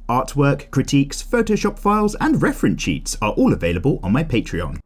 Artwork, critiques, Photoshop files, and reference sheets are all available on my Patreon.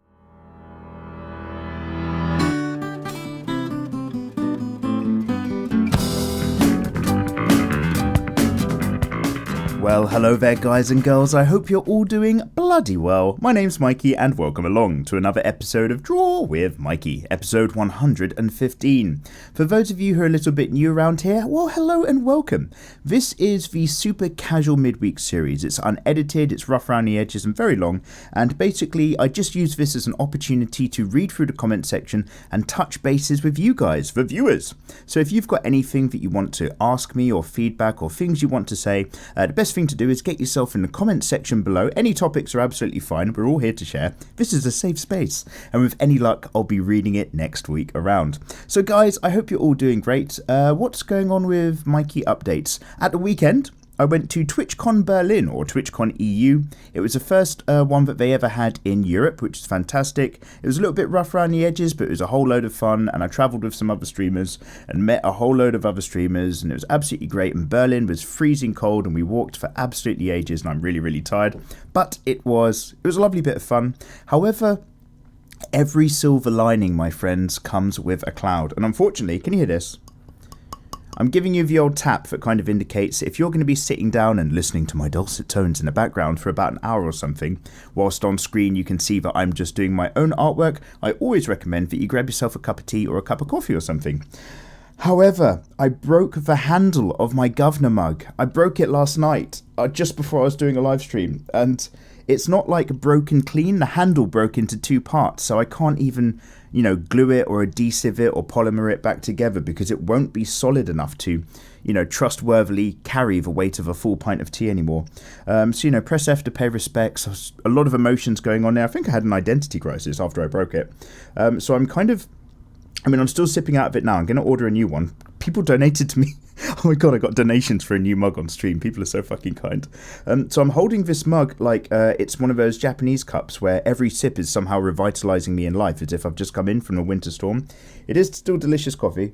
Well, hello there guys and girls, I hope you're all doing bloody well. My name's Mikey and welcome along to another episode of Draw With Mikey, episode 115. For those of you who are a little bit new around here, well hello and welcome. This is the super casual midweek series. It's unedited, it's rough around the edges and very long, and basically I just use this as an opportunity to read through the comment section and touch bases with you guys, the viewers. So if you've got anything that you want to ask me or feedback or things you want to say, the best thing to do is get yourself in the comment section below. Any topics are absolutely fine. We're all here to share. This is a safe space. And with any luck, I'll be reading it next week around. So guys, I hope you're all doing great. What's going on with Mikey updates? At the weekend, I went to TwitchCon Berlin, or TwitchCon EU. It was the first one that they ever had in Europe, which is fantastic. It was a little bit rough around the edges, but it was a whole load of fun, and I travelled with some other streamers and met a whole load of other streamers, and it was absolutely great. And Berlin was freezing cold, and we walked for absolutely ages, and I'm really, really tired. But it was a lovely bit of fun. However, every silver lining, my friends, comes with a cloud. And unfortunately, can you hear this? I'm giving you the old tap that kind of indicates if you're going to be sitting down and listening to my dulcet tones in the background for about an hour or something, whilst on screen you can see that I'm just doing my own artwork, I always recommend that you grab yourself a cup of tea or a cup of coffee or something. However, I broke the handle of my governor mug. I broke it last night, just before I was doing a live stream, and it's not like broken clean. The handle broke into two parts, so I can't even, glue it or adhesive it or polymer it back together because it won't be solid enough to, trustworthily carry the weight of a full pint of tea anymore. So, press F to pay respects. A lot of emotions going on there. I think I had an identity crisis after I broke it. So I'm still sipping out of it now. I'm going to order a new one. People donated to me. Oh my god, I got donations for a new mug on stream. People are so fucking kind. So I'm holding this mug like it's one of those Japanese cups where every sip is somehow revitalizing me in life, as if I've just come in from a winter storm. It is still delicious coffee.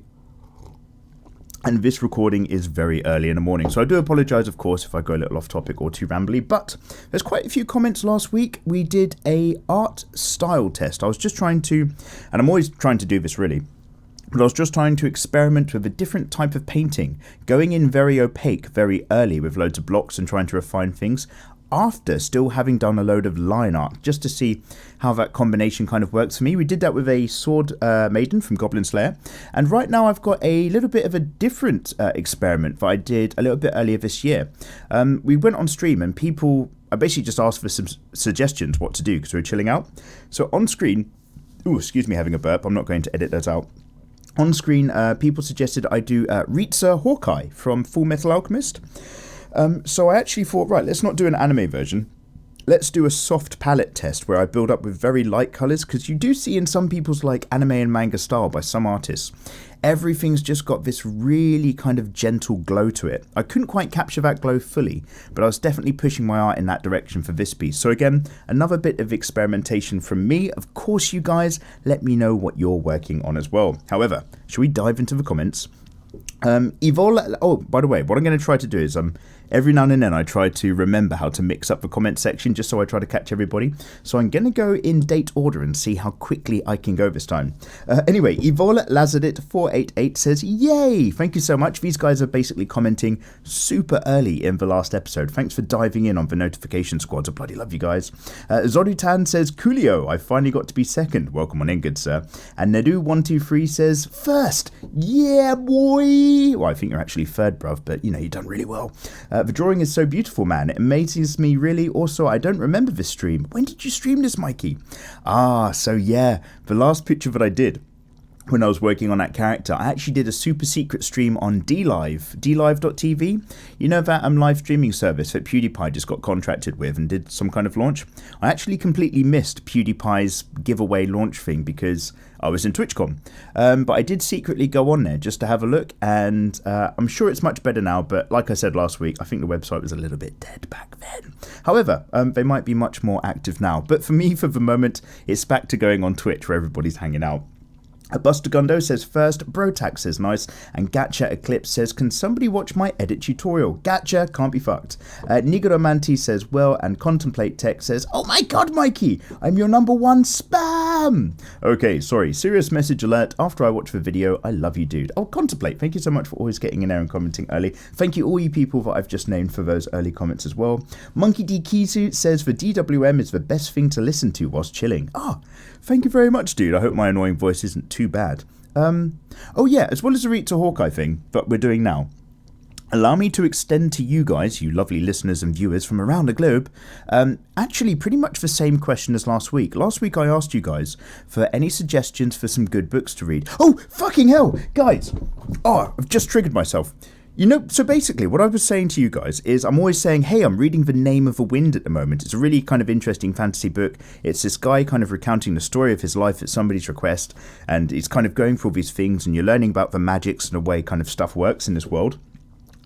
And this recording is very early in the morning, so I do apologise, of course, if I go a little off topic or too rambly, but there's quite a few comments last week. We did a art style test. I was just trying to, and I'm always trying to do this really, but I was just trying to experiment with a different type of painting, going in very opaque very early with loads of blocks and trying to refine things, after still having done a load of line art, just to see how that combination kind of works for me. We did that with a sword maiden from Goblin Slayer, and right now I've got a little bit of a different experiment that I did a little bit earlier this year. We went on stream and I basically just asked for some suggestions what to do because we were chilling out. So on screen, excuse me having a burp, I'm not going to edit that out. On screen, people suggested I do Riza Hawkeye from Full Metal Alchemist. So I actually thought, right, let's not do an anime version. Let's do a soft palette test where I build up with very light colours, because you do see in some people's like anime and manga style by some artists, everything's just got this really kind of gentle glow to it. I couldn't quite capture that glow fully, but I was definitely pushing my art in that direction for this piece. So again, another bit of experimentation from me. Of course, you guys, let me know what you're working on as well. However, shall we dive into the comments? Oh, by the way, what I'm going to try to do is every now and then I try to remember how to mix up the comment section just so I try to catch everybody. So I'm going to go in date order and see how quickly I can go this time. Anyway, Evola Lazadit 488 says, yay! Thank you so much. These guys are basically commenting super early in the last episode. Thanks for diving in on the notification squads. I bloody love you guys. Zorutan says, Coolio, I finally got to be second. Welcome on in, good sir. And Nedu123 says, first. Yeah, boy! Well, I think you're actually third, bruv, but you've done really well. The drawing is so beautiful, man. It amazes me, really. Also, I don't remember this stream. When did you stream this, Mikey? So yeah, the last picture that I did when I was working on that character, I actually did a super secret stream on DLive, dlive.tv. You know that live streaming service that PewDiePie just got contracted with and did some kind of launch? I actually completely missed PewDiePie's giveaway launch thing because I was in TwitchCon. But I did secretly go on there just to have a look, and I'm sure it's much better now, but like I said last week, I think the website was a little bit dead back then. However, they might be much more active now. But for me, for the moment, it's back to going on Twitch where everybody's hanging out. Bustagundo says first, Brotax says nice, and Gacha Eclipse says, can somebody watch my edit tutorial? Gacha can't be fucked. Nigoromanti says well, and Contemplate Tech says, oh my god, Mikey, I'm your #1 spam. Okay, sorry, serious message alert. After I watch the video, I love you, dude. Oh, Contemplate, thank you so much for always getting in there and commenting early. Thank you all you people that I've just named for those early comments as well. Monkey D Kizu says the DWM is the best thing to listen to whilst chilling. Thank you very much, dude. I hope my annoying voice isn't too bad. Oh yeah, as well as the Riza Hawkeye thing that we're doing now, allow me to extend to you guys, you lovely listeners and viewers from around the globe, actually pretty much the same question as last week. Last week I asked you guys for any suggestions for some good books to read. Oh, fucking hell, guys. I've just triggered myself. You know, so basically what I was saying to you guys is I'm always saying, hey, I'm reading The Name of the Wind at the moment. It's a really kind of interesting fantasy book. It's this guy kind of recounting the story of his life at somebody's request, and he's kind of going through all these things, and you're learning about the magics and the way kind of stuff works in this world.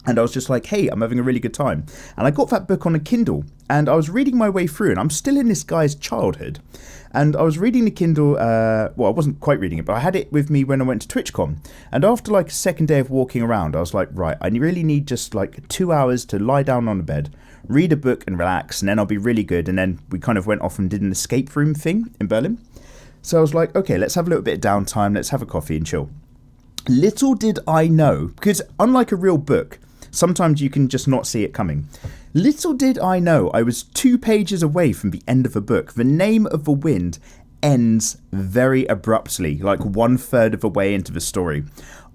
And I was just like, hey, I'm having a really good time. And I got that book on a Kindle, and I was reading my way through, and I'm still in this guy's childhood. And I was reading the Kindle, well, I wasn't quite reading it, but I had it with me when I went to TwitchCon. And after like a second day of walking around, I was like, right, I really need just like 2 hours to lie down on the bed, read a book and relax, and then I'll be really good. And then we kind of went off and did an escape room thing in Berlin. So I was like, okay, let's have a little bit of downtime, let's have a coffee and chill. Little did I know, because unlike a real book, sometimes you can just not see it coming. Little did I know I was 2 pages away from the end of a book. The Name of the Wind ends very abruptly, like 1/3 of the way into the story.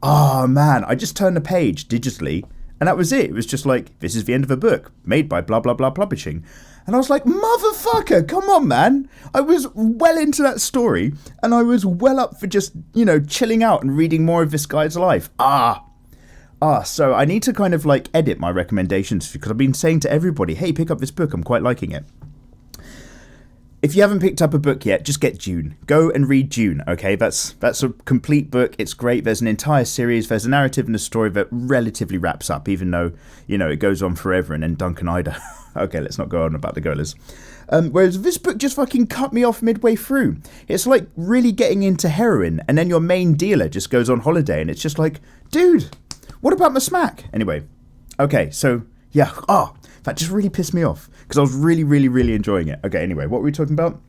Oh man, I just turned the page digitally and that was it. It was just like, this is the end of a book made by blah blah blah publishing. And I was like, motherfucker, come on man. I was well into that story and I was well up for just, you know, chilling out and reading more of this guy's life. So I need to kind of like edit my recommendations because I've been saying to everybody, hey, pick up this book, I'm quite liking it. If you haven't picked up a book yet, just get Dune. Go and read Dune, okay? That's a complete book. It's great. There's an entire series. There's a narrative and a story that relatively wraps up, even though, you know, it goes on forever. And then Duncan Ida. Okay, let's not go on about the golas. Whereas this book just fucking cut me off midway through. It's like really getting into heroin, and then your main dealer just goes on holiday, and it's just like, dude, what about my smack? Anyway, okay, so, yeah, that just really pissed me off, because I was really, really, really enjoying it. Okay, anyway, what were we talking about?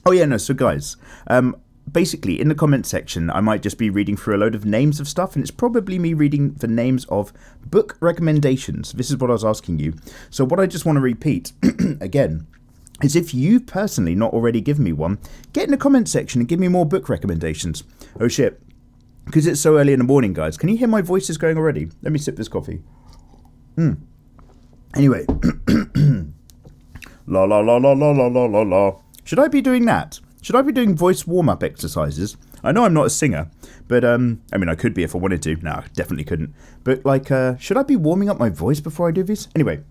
Oh, yeah, no, so guys, basically, in the comment section, I might just be reading through a load of names of stuff, and it's probably me reading the names of book recommendations. This is what I was asking you. So what I just want to repeat, again, is if you've personally not already given me one, get in the comment section and give me more book recommendations. Oh, shit. Because it's so early in the morning, guys. Can you hear my voices going already? Let me sip this coffee. Anyway. La la la la la la la la la. Should I be doing that? Should I be doing voice warm-up exercises? I know I'm not a singer, but, I mean, I could be if I wanted to. No, I definitely couldn't. But, like, should I be warming up my voice before I do this? Anyway.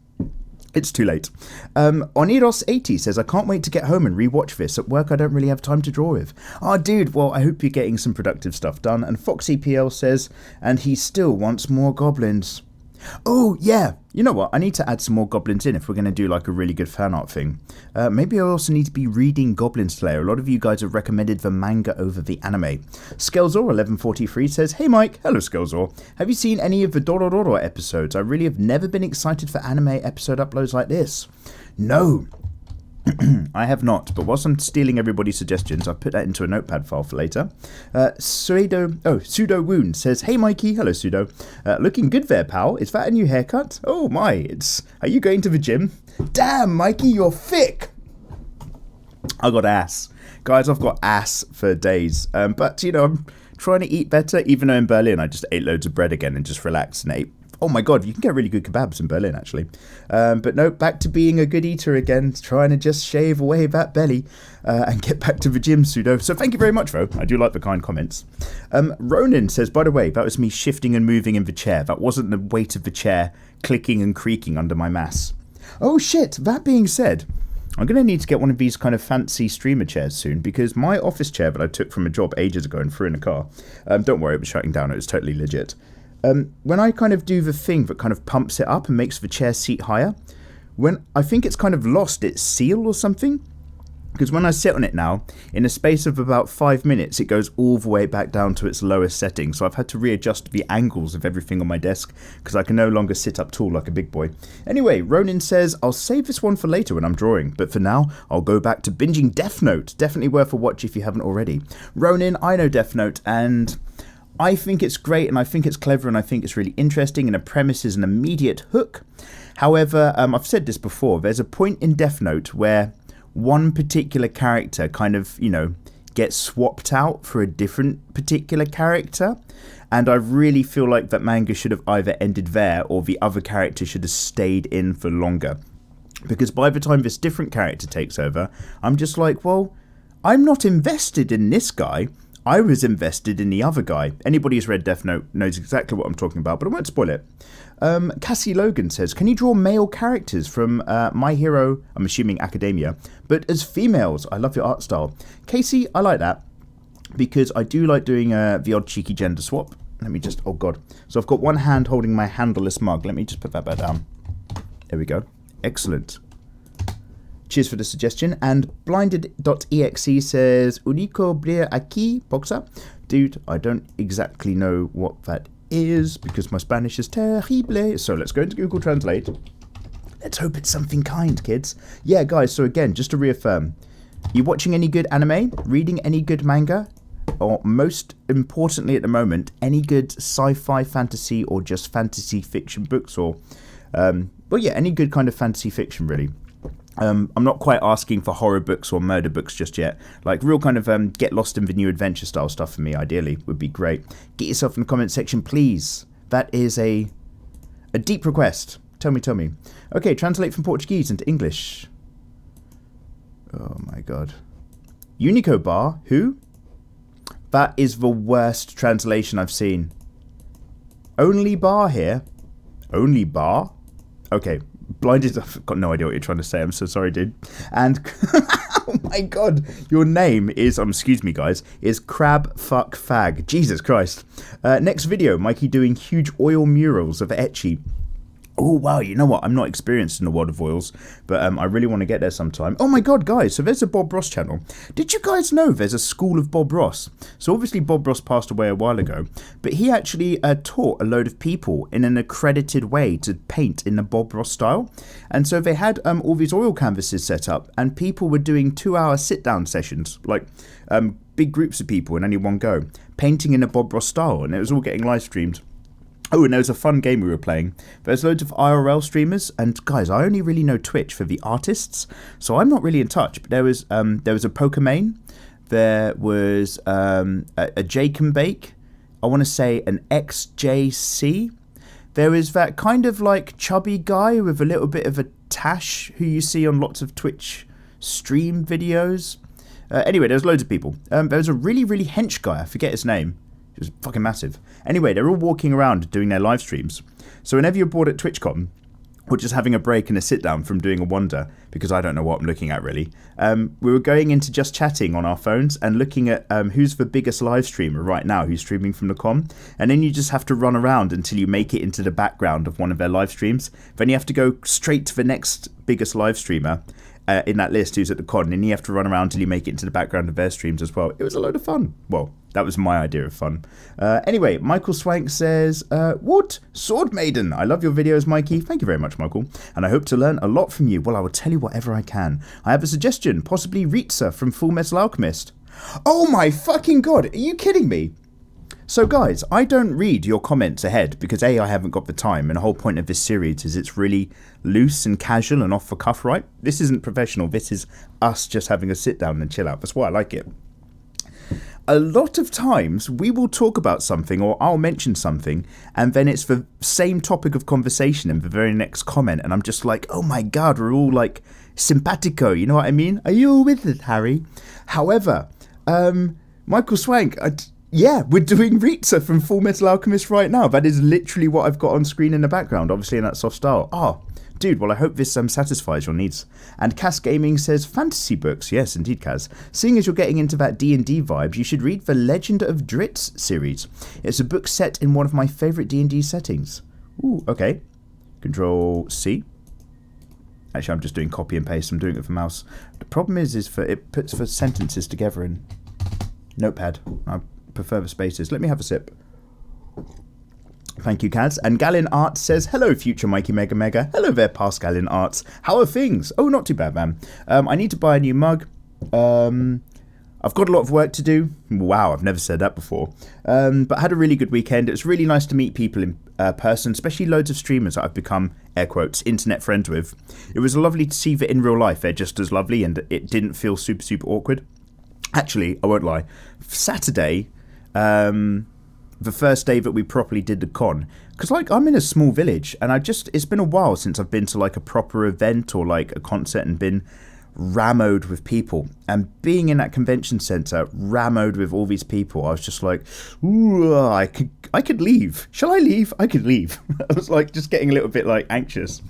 It's too late. Oniros80 says, I can't wait to get home and rewatch this. At work, I don't really have time to draw with. Oh, dude, well, I hope you're getting some productive stuff done. And FoxyPL says, and he still wants more goblins. Oh, yeah. You know what? I need to add some more goblins in if we're going to do like a really good fan art thing. Maybe I also need to be reading Goblin Slayer. A lot of you guys have recommended the manga over the anime. Skelzor1143 says, hey Mike. Hello Skelzor. Have you seen any of the Dororo episodes? I really have never been excited for anime episode uploads like this. No. I have not, but whilst I'm stealing everybody's suggestions, I've put that into a notepad file for later. Pseudo Wound says, hey Mikey, hello Pseudo. Looking good there, pal. Is that a new haircut? Oh my, are you going to the gym? Damn, Mikey, you're thick. I got ass. Guys, I've got ass for days. But, you know, I'm trying to eat better, even though in Berlin I just ate loads of bread again and just relaxed and ate. Oh my god, you can get really good kebabs in Berlin, actually. But no, back to being a good eater again, trying to just shave away that belly and get back to the gym, Pseudo. So thank you very much, though. I do like the kind comments. Ronan says, by the way, that was me shifting and moving in the chair. That wasn't the weight of the chair clicking and creaking under my mass. Oh shit, that being said, I'm going to need to get one of these kind of fancy streamer chairs soon, because my office chair that I took from a job ages ago and threw in a car, don't worry, it was shutting down, it was totally legit. When I kind of do the thing that kind of pumps it up and makes the chair seat higher, when I think it's kind of lost its seal or something, Because when I sit on it now, in a space of about 5 minutes, it goes all the way back down to its lowest setting. So I've had to readjust the angles of everything on my desk because I can no longer sit up tall like a big boy. Anyway, Ronin says, I'll save this one for later when I'm drawing, but for now, I'll go back to binging Death Note. Definitely worth a watch if you haven't already. Ronin, I know Death Note, and I think it's great, and I think it's clever, and I think it's really interesting, and the premise is an immediate hook. However, I've said this before, there's a point in Death Note where one particular character kind of, gets swapped out for a different particular character. And I really feel like that manga should have either ended there or the other character should have stayed in for longer. Because by the time this different character takes over, I'm just like, well, I'm not invested in this guy. I was invested in the other guy. Anybody who's read Death Note knows exactly what I'm talking about, but I won't spoil it. Cassie Logan says, can you draw male characters from My Hero, I'm assuming Academia, but as females? I love your art style. Casey, I like that because I do like doing the odd cheeky gender swap. Let me just, oh God. So I've got one hand holding my handleless mug. Let me just put that back down. There we go. Excellent. Cheers for the suggestion. And blinded.exe says, Unico blir aquí, boxer. Dude, I don't exactly know what that is because my Spanish is terrible. So let's go into Google Translate. Let's hope it's something kind, kids. Yeah, guys, so again, just to reaffirm, you watching any good anime? Reading any good manga? Or most importantly at the moment, any good sci-fi, fantasy, or just fantasy fiction books? Or, well, yeah, any good kind of fantasy fiction, really. I'm not quite asking for horror books or murder books just yet. Like real kind of get lost in the new adventure style stuff for me, ideally, would be great. Get yourself in the comment section, please. That is a deep request. Tell me. Okay, translate from Portuguese into English. Oh my God. Unico bar? Who? That is the worst translation I've seen. Only bar here? Only bar? Okay. Blinded, I've got no idea what you're trying to say. I'm so sorry, dude. And oh my God, your name is, excuse me, guys, is Crab Fuck Fag. Jesus Christ. Next video, Mikey doing huge oil murals of ecchi. Oh, wow, you know what? I'm not experienced in the world of oils, but I really want to get there sometime. Oh my God, guys, so there's a Bob Ross channel. Did you guys know there's a school of Bob Ross? So obviously Bob Ross passed away a while ago, but he actually taught a load of people in an accredited way to paint in the Bob Ross style. And so they had all these oil canvases set up, and people were doing 2-hour sit-down sessions, like big groups of people in only one go, painting in a Bob Ross style, and it was all getting live streamed. Oh, and there was a fun game we were playing. There's loads of IRL streamers, and guys, I only really know Twitch for the artists, so I'm not really in touch. But there was a Pokemane, there was a Jake and Bake, I want to say an XJC. There is that kind of like chubby guy with a little bit of a tash who you see on lots of Twitch stream videos. Anyway, there's loads of people. There was a really, really hench guy, I forget his name. It was fucking massive. Anyway, they're all walking around doing their live streams. So whenever you're bored at TwitchCon, or just having a break and a sit down from doing a wonder, because I don't know what I'm looking at really, we were going into just chatting on our phones and looking at who's the biggest live streamer right now who's streaming from the con. And then you just have to run around until you make it into the background of one of their live streams. Then you have to go straight to the next biggest live streamer in that list who's at the con, and you have to run around until you make it into the background of their streams as well. It was a load of fun. Well, that was my idea of fun. Anyway, Michael Swank says, what? Sword Maiden. I love your videos, Mikey. Thank you very much, Michael. And I hope to learn a lot from you. Well, I will tell you whatever I can. I have a suggestion, possibly Riza from Full Metal Alchemist. Oh my fucking God. Are you kidding me? So guys, I don't read your comments ahead because A, I haven't got the time, and the whole point of this series is it's really loose and casual and off the cuff, right? This isn't professional, this is us just having a sit down and chill out. That's why I like it. A lot of times we will talk about something, or I'll mention something, and then it's the same topic of conversation in the very next comment, and I'm just like, oh my God, we're all like simpatico, you know what I mean? Are you all with it, Harry? However, Michael Swank, yeah, we're doing Riza from Full Metal Alchemist right now. That is literally what I've got on screen in the background, obviously in that soft style. Oh, dude, well, I hope this satisfies your needs. And Cass Gaming says, fantasy books. Yes, indeed, Cass. Seeing as you're getting into that D&D vibes, you should read the Legend of Dritz series. It's a book set in one of my favourite D&D settings. Ooh, okay. Control C. Actually, I'm just doing copy and paste. I'm doing it for mouse. The problem is it puts for sentences together in Notepad. I prefer the spaces. Let me have a sip. Thank you, Kaz. And Gallin Arts says, hello, future Mikey Mega Mega. Hello there, past Gallin Arts. How are things? Oh, not too bad, man. I need to buy a new mug. I've got a lot of work to do. Wow, I've never said that before. But I had a really good weekend. It was really nice to meet people in person, especially loads of streamers that I've become, air quotes, internet friends with. It was lovely to see that in real life they're just as lovely, and it didn't feel super, super awkward. Actually, I won't lie. Saturday, the first day that we properly did the con, because like I'm in a small village, and it's been a while since I've been to like a proper event or like a concert and been rammed with people, and being in that convention center rammed with all these people, I was just like, ooh, I could leave. Shall I leave? I could leave. I was like just getting a little bit like anxious,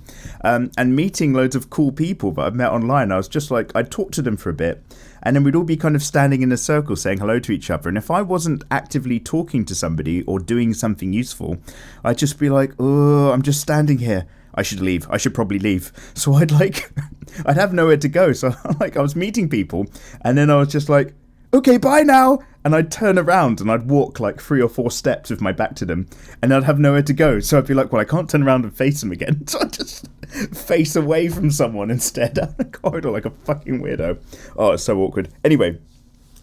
and meeting loads of cool people that I've met online. I was just like, I'd talk to them for a bit, and then we'd all be kind of standing in a circle saying hello to each other. And if I wasn't actively talking to somebody or doing something useful, I'd just be like, oh, I'm just standing here. I should leave. I should probably leave. So I'd have nowhere to go. So I was meeting people, and then I was just like, okay, bye now. And I'd turn around and I'd walk like 3 or 4 steps with my back to them, and I'd have nowhere to go. So I'd be like, well, I can't turn around and face them again. So I'd just face away from someone and stare down the corridor like a fucking weirdo. Oh, it's so awkward. Anyway.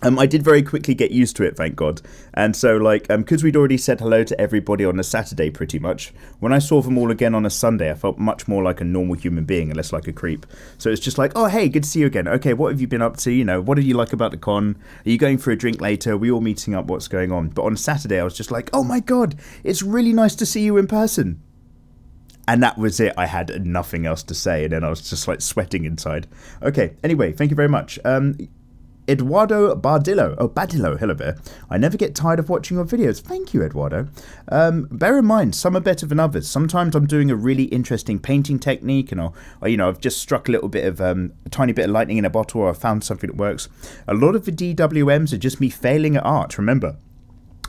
I did very quickly get used to it, thank God. And so, like, because we'd already said hello to everybody on a Saturday pretty much, when I saw them all again on a Sunday, I felt much more like a normal human being and less like a creep. So it's just like, oh, hey, good to see you again. Okay, what have you been up to? You know, what did you like about the con? Are you going for a drink later? Are we all meeting up? What's going on? But on Saturday, I was just like, oh my God, it's really nice to see you in person. And that was it. I had nothing else to say. And then I was just like sweating inside. Okay, anyway, thank you very much. Eduardo Badillo. Oh, Badillo, hello there. I never get tired of watching your videos. Thank you, Eduardo. Bear in mind, some are better than others. Sometimes I'm doing a really interesting painting technique, and I've just struck a little bit of a tiny bit of lightning in a bottle, or I found something that works. A lot of the DWMs are just me failing at art. Remember,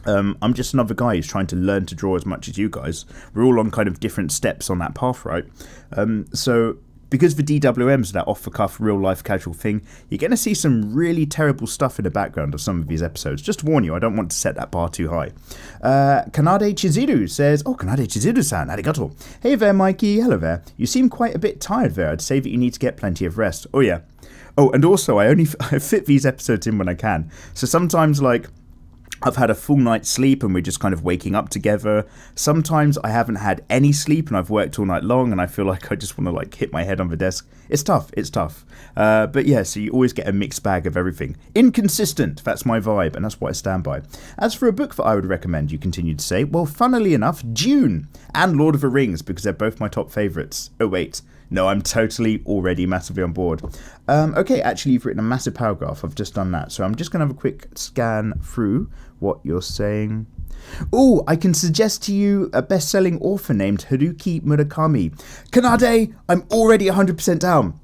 I'm just another guy who's trying to learn to draw as much as you guys. We're all on kind of different steps on that path, right? So because the DWMs are that off-the-cuff, real-life, casual thing, you're going to see some really terrible stuff in the background of some of these episodes. Just to warn you, I don't want to set that bar too high. Kanade Chiziru says, oh, Kanade Chiziru-san, arigato. Hey there, Mikey. Hello there. You seem quite a bit tired there. I'd say that you need to get plenty of rest. Oh, yeah. Oh, and also, I fit these episodes in when I can. So sometimes, like, I've had a full night's sleep and we're just kind of waking up together. Sometimes I haven't had any sleep and I've worked all night long and I feel like I just want to like hit my head on the desk. It's tough. But yeah, so you always get a mixed bag of everything. Inconsistent, that's my vibe, and that's what I stand by. As for a book that I would recommend, you continue to say, well, funnily enough, Dune and Lord of the Rings, because they're both my top favourites. Oh, wait. No, I'm totally already massively on board. Okay, actually, you've written a massive paragraph. I've just done that. So I'm just going to have a quick scan through what you're saying. Oh, I can suggest to you a best-selling author named Haruki Murakami. Kanade, I'm already 100% down.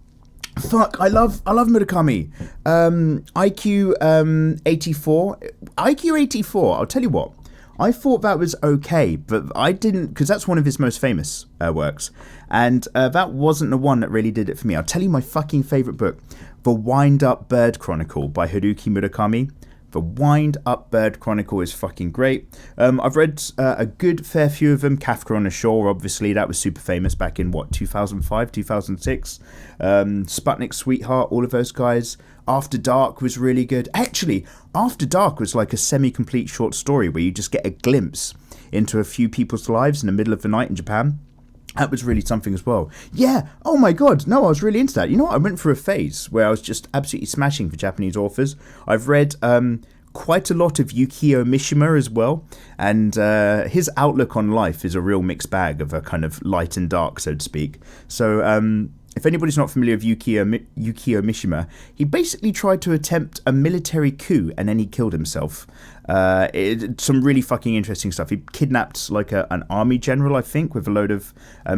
Fuck, I love Murakami. IQ 84. IQ 84, I'll tell you what. I thought that was okay, but I didn't, because that's one of his most famous works. And that wasn't the one that really did it for me. I'll tell you my fucking favourite book, The Wind-Up Bird Chronicle by Haruki Murakami. The Wind-Up Bird Chronicle is fucking great. I've read a good fair few of them. Kafka on the Shore, obviously, that was super famous back in, 2005, 2006. Sputnik's Sweetheart, all of those guys. After Dark was really good. Actually, After Dark was like a semi-complete short story where you just get a glimpse into a few people's lives in the middle of the night in Japan. That was really something as well. Yeah, oh my god, no, I was really into that. You know what, I went through a phase where I was just absolutely smashing for Japanese authors. I've read quite a lot of Yukio Mishima as well, and his outlook on life is a real mixed bag of a kind of light and dark, so to speak. So, if anybody's not familiar with Yukio Mishima, he basically tried to attempt a military coup and then he killed himself. Some really fucking interesting stuff. He kidnapped like an army general, I think, with a load of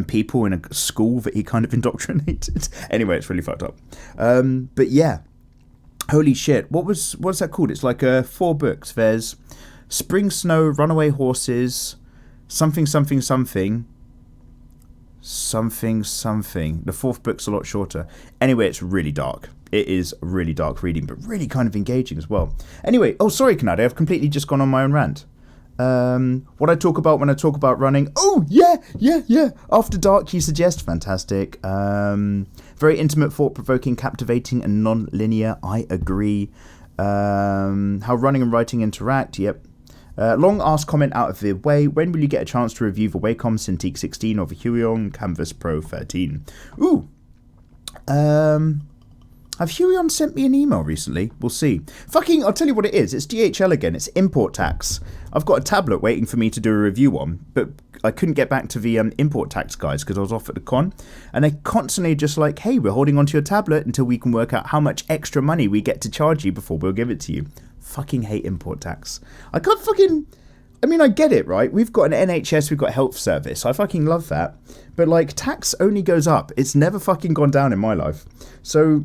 people in a school that he kind of indoctrinated. Anyway, it's really fucked up. But yeah, holy shit. What's that called? It's like 4 books. There's Spring Snow, Runaway Horses, something. something. The fourth book's a lot shorter. Anyway, it's really dark. It is really dark reading, but really kind of engaging as well. Anyway, oh, sorry, Kanade, I've completely just gone on my own rant. What I talk about when I talk about running. Oh, yeah. After dark, you suggest. Fantastic. Very intimate, thought-provoking, captivating, and non-linear. I agree. How running and writing interact. Yep. Long ask comment out of the way. When will you get a chance to review the Wacom Cintiq 16 or the Huion Canvas Pro 13? Ooh. Have Huion sent me an email recently? We'll see. I'll tell you what it is. It's DHL again. It's import tax. I've got a tablet waiting for me to do a review on, but I couldn't get back to the import tax guys because I was off at the con. And they're constantly just like, hey, we're holding onto your tablet until we can work out how much extra money we get to charge you before we'll give it to you. Fucking hate import tax. I get it, right? We've got an NHS, we've got a health service. I fucking love that. But like, tax only goes up. It's never fucking gone down in my life. So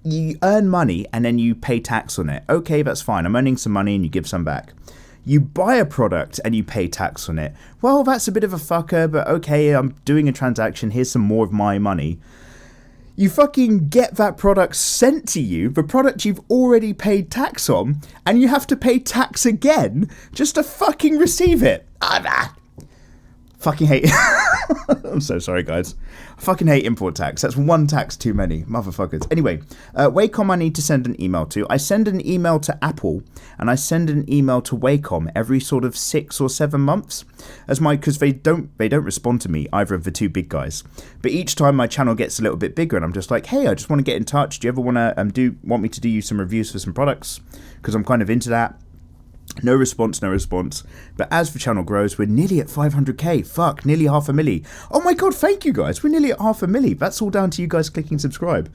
you earn money and then you pay tax on it. Okay, that's fine. I'm earning some money and you give some back. You buy a product and you pay tax on it. Well, that's a bit of a fucker, but okay, I'm doing a transaction. Here's some more of my money. You fucking get that product sent to you, the product you've already paid tax on, and you have to pay tax again just to fucking receive it. Fucking hate it. I'm so sorry, guys. I fucking hate import tax. That's one tax too many. Motherfuckers. Anyway, Wacom I need to send an email to. I send an email to Apple, and I send an email to Wacom every sort of 6 or 7 months. Because they don't respond to me, either of the two big guys. But each time my channel gets a little bit bigger, and I'm just like, hey, I just want to get in touch. Do you ever want me to do you some reviews for some products? Because I'm kind of into that. No response. But as the channel grows, we're nearly at 500k. Fuck, nearly 500,000. Oh my god, thank you guys. We're nearly at 500,000. That's all down to you guys clicking subscribe.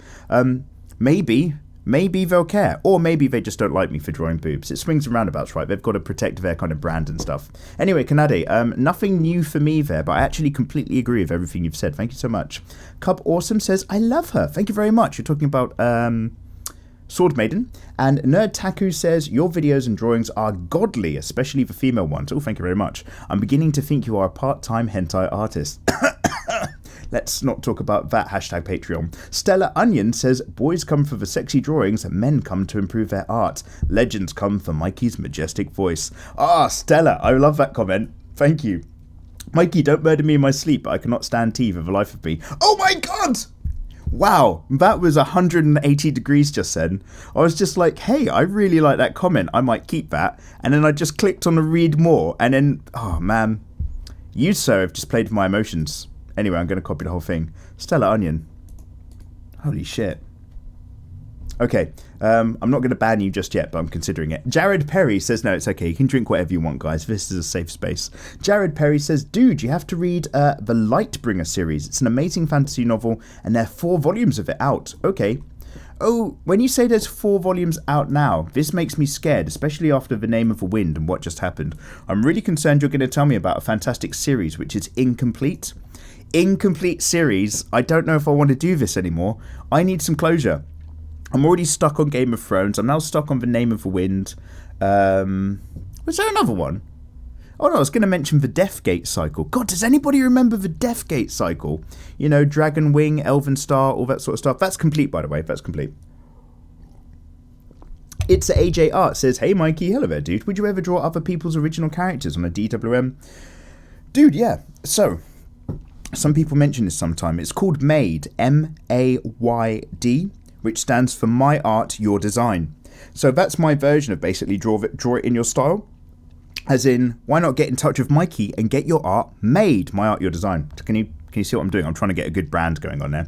Maybe they'll care. Or maybe they just don't like me for drawing boobs. It swings and roundabouts, right? They've got to protect their kind of brand and stuff. Anyway, Kanade, nothing new for me there, but I actually completely agree with everything you've said. Thank you so much. Cub Awesome says, I love her. Thank you very much. You're talking about Sword Maiden. And Nerd Taku says, your videos and drawings are godly, especially the female ones. Oh, thank you very much. I'm beginning to think you are a part-time hentai artist. Let's not talk about that. Hashtag Patreon. Stella Onion says, boys come for the sexy drawings, men come to improve their art. Legends come for Mikey's majestic voice. Ah, Stella, I love that comment. Thank you. Mikey, don't murder me in my sleep. I cannot stand tea for the life of me. Oh my god! Wow, that was 180 degrees just then. I was just like, hey, I really like that comment. I might keep that. And then I just clicked on the read more. And then, oh man, you, sir, have just played with my emotions. Anyway, I'm going to copy the whole thing. Stella Onion. Holy shit. Okay, I'm not going to ban you just yet, but I'm considering it. Jared Perry says, no, it's okay. You can drink whatever you want, guys. This is a safe space. Jared Perry says, dude, you have to read the Lightbringer series. It's an amazing fantasy novel, and there are 4 volumes of it out. Okay. Oh, when you say there's 4 volumes out now, this makes me scared, especially after The Name of the Wind and what just happened. I'm really concerned you're going to tell me about a fantastic series, which is incomplete. Incomplete series. I don't know if I want to do this anymore. I need some closure. I'm already stuck on Game of Thrones. I'm now stuck on The Name of the Wind. Was there another one? Oh no, I was going to mention the Deathgate cycle. God, does anybody remember the Deathgate cycle? You know, Dragon Wing, Elven Star, all that sort of stuff. That's complete, by the way. That's complete. It's AJ Art says, hey Mikey, hello there, dude. Would you ever draw other people's original characters on a DWM? Dude, yeah. So, some people mention this sometime. It's called MAYD, M-A-Y-D. which stands for My Art, Your Design. So that's my version of basically draw it in your style. As in, why not get in touch with Mikey and get your art made? My Art, Your Design. Can you see what I'm doing? I'm trying to get a good brand going on there.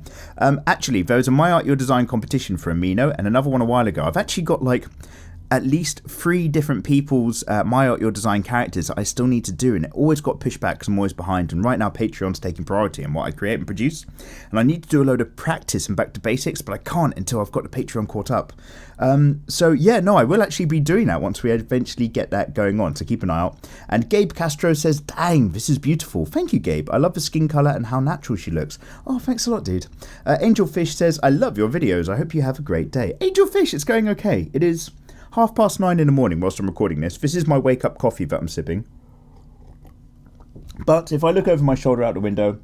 Actually, there was a My Art, Your Design competition for Amino and another one a while ago. I've actually got like at least 3 different people's My Art, Your Design characters that I still need to do, and it always got pushed back because I'm always behind, and right now Patreon's taking priority in what I create and produce, and I need to do a load of practice and back to basics, but I can't until I've got the Patreon caught up. So yeah, no, I will actually be doing that once we eventually get that going on, so keep an eye out. And Gabe Castro says, dang, this is beautiful. Thank you, Gabe. I love the skin colour and how natural she looks. Oh, thanks a lot, dude. Angel Fish says, I love your videos. I hope you have a great day. Angel Fish, it's going okay. It is 9:30 in the morning whilst I'm recording this. This is my wake-up coffee that I'm sipping. But if I look over my shoulder out the window,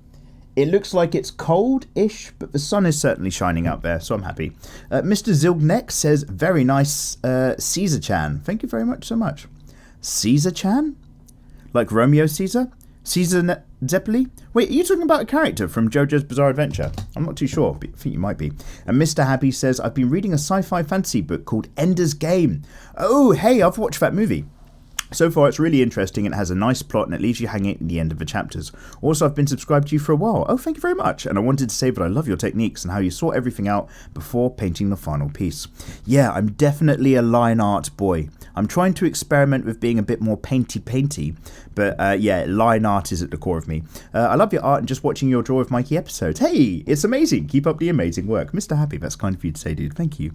It looks like it's cold-ish, but the sun is certainly shining out there, so I'm happy. Mr. Zilgnek says, very nice, Caesar-chan. Thank you very much so much. Caesar-chan? Like Romeo Caesar? Caesar Zeppeli? Wait, are you talking about a character from JoJo's Bizarre Adventure? I'm not too sure, but I think you might be. And Mr. Happy says, I've been reading a sci-fi fantasy book called Ender's Game. Oh, hey, I've watched that movie. So far, it's really interesting and it has a nice plot and it leaves you hanging at the end of the chapters. Also, I've been subscribed to you for a while. Oh, thank you very much. And I wanted to say that I love your techniques and how you sort everything out before painting the final piece. Yeah, I'm definitely a line art boy. I'm trying to experiment with being a bit more painty, but yeah, line art is at the core of me. I love your art and just watching your Draw With Mikey episodes. Hey, it's amazing. Keep up the amazing work. Mr. Happy, that's kind of you to say, dude. Thank you.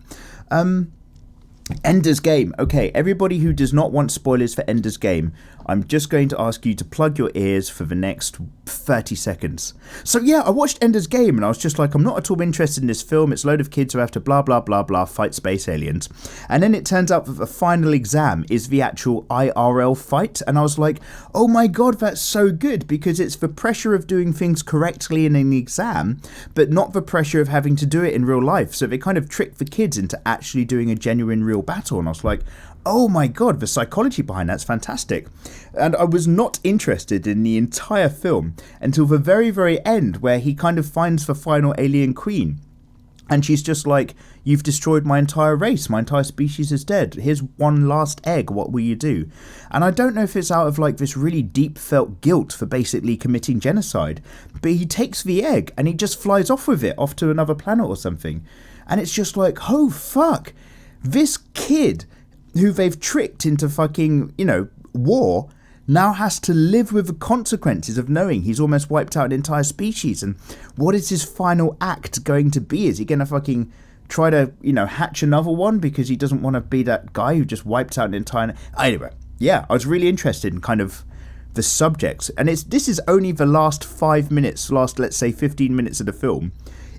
Ender's Game. Okay, everybody who does not want spoilers for Ender's Game, I'm just going to ask you to plug your ears for the next 30 seconds. So yeah, I watched Ender's Game and I was just like, I'm not at all interested in this film. It's a load of kids who have to blah, blah, blah, blah, fight space aliens. And then it turns out that the final exam is the actual IRL fight. And I was like, oh my God, that's so good, because it's the pressure of doing things correctly in an exam, but not the pressure of having to do it in real life. So they kind of tricked the kids into actually doing a genuine real battle. And I was like, oh my God, the psychology behind that's fantastic. And I was not interested in the entire film until the very, very end, where he kind of finds the final alien queen. And she's just like, you've destroyed my entire race. My entire species is dead. Here's one last egg. What will you do? And I don't know if it's out of like this really deep felt guilt for basically committing genocide, but he takes the egg and he just flies off with it, off to another planet or something. And it's just like, oh fuck, this kid who they've tricked into fucking, you know, war, now has to live with the consequences of knowing he's almost wiped out an entire species. And what is his final act going to be? Is he going to fucking try to, you know, hatch another one because he doesn't want to be that guy who just wiped out an entire... Anyway, yeah, I was really interested in kind of the subjects. And this is only the last 5 minutes, let's say 15 minutes of the film,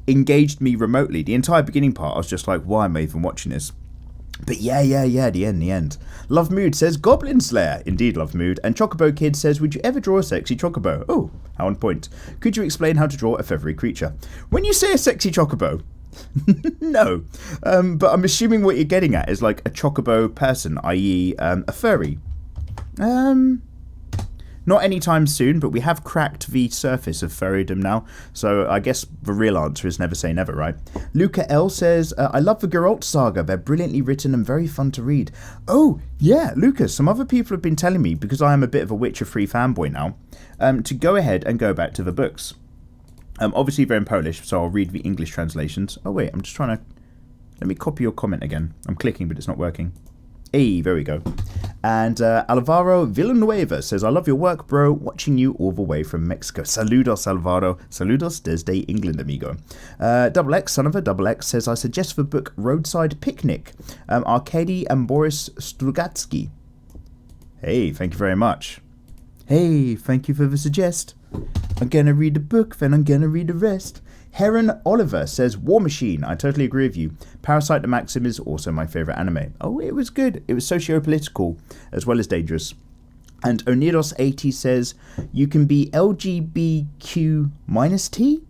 engaged me remotely. The entire beginning part, I was just like, why am I even watching this? But yeah, the end. Love Mood says, Goblin Slayer. Indeed, Love Mood. And Chocobo Kid says, would you ever draw a sexy chocobo? Oh, how on point. Could you explain how to draw a feathery creature? When you say a sexy chocobo, no. But I'm assuming what you're getting at is like a chocobo person, i.e. A furry. Not anytime soon, but we have cracked the surface of furrydom now, so I guess the real answer is never say never, right? Luca L says, I love the Geralt saga. They're brilliantly written and very fun to read. Oh, yeah, Lucas, some other people have been telling me, because I am a bit of a Witcher 3 fanboy now, to go ahead and go back to the books. Obviously they're in Polish, so I'll read the English translations. Oh wait, I'm just trying to... Let me copy your comment again. I'm clicking, but it's not working. Hey, there we go. And Alvaro Villanueva says, I love your work, bro. Watching you all the way from Mexico. Saludos, Alvaro. Saludos desde England, amigo. Double X, son of a Double X, says, I suggest the book Roadside Picnic. Arkady and Boris Strugatsky. Hey, thank you very much. Hey, thank you for the suggest. I'm gonna read the book, then I'm gonna read the rest. Heron Oliver says, War Machine. I totally agree with you. Parasite the Maxim is also my favourite anime. Oh, it was good. It was socio-political as well as dangerous. And Oniros80 says, you can be LGBTQ minus T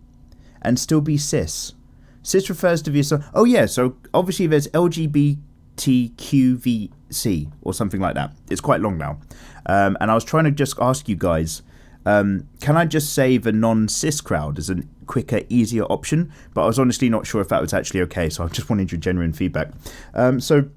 and still be cis. Cis refers to the... Oh yeah, so obviously there's LGBTQVC or something like that. It's quite long now. And I was trying to just ask you guys, can I just say the non-cis crowd as a quicker, easier option? But I was honestly not sure if that was actually okay, so I just wanted your genuine feedback. So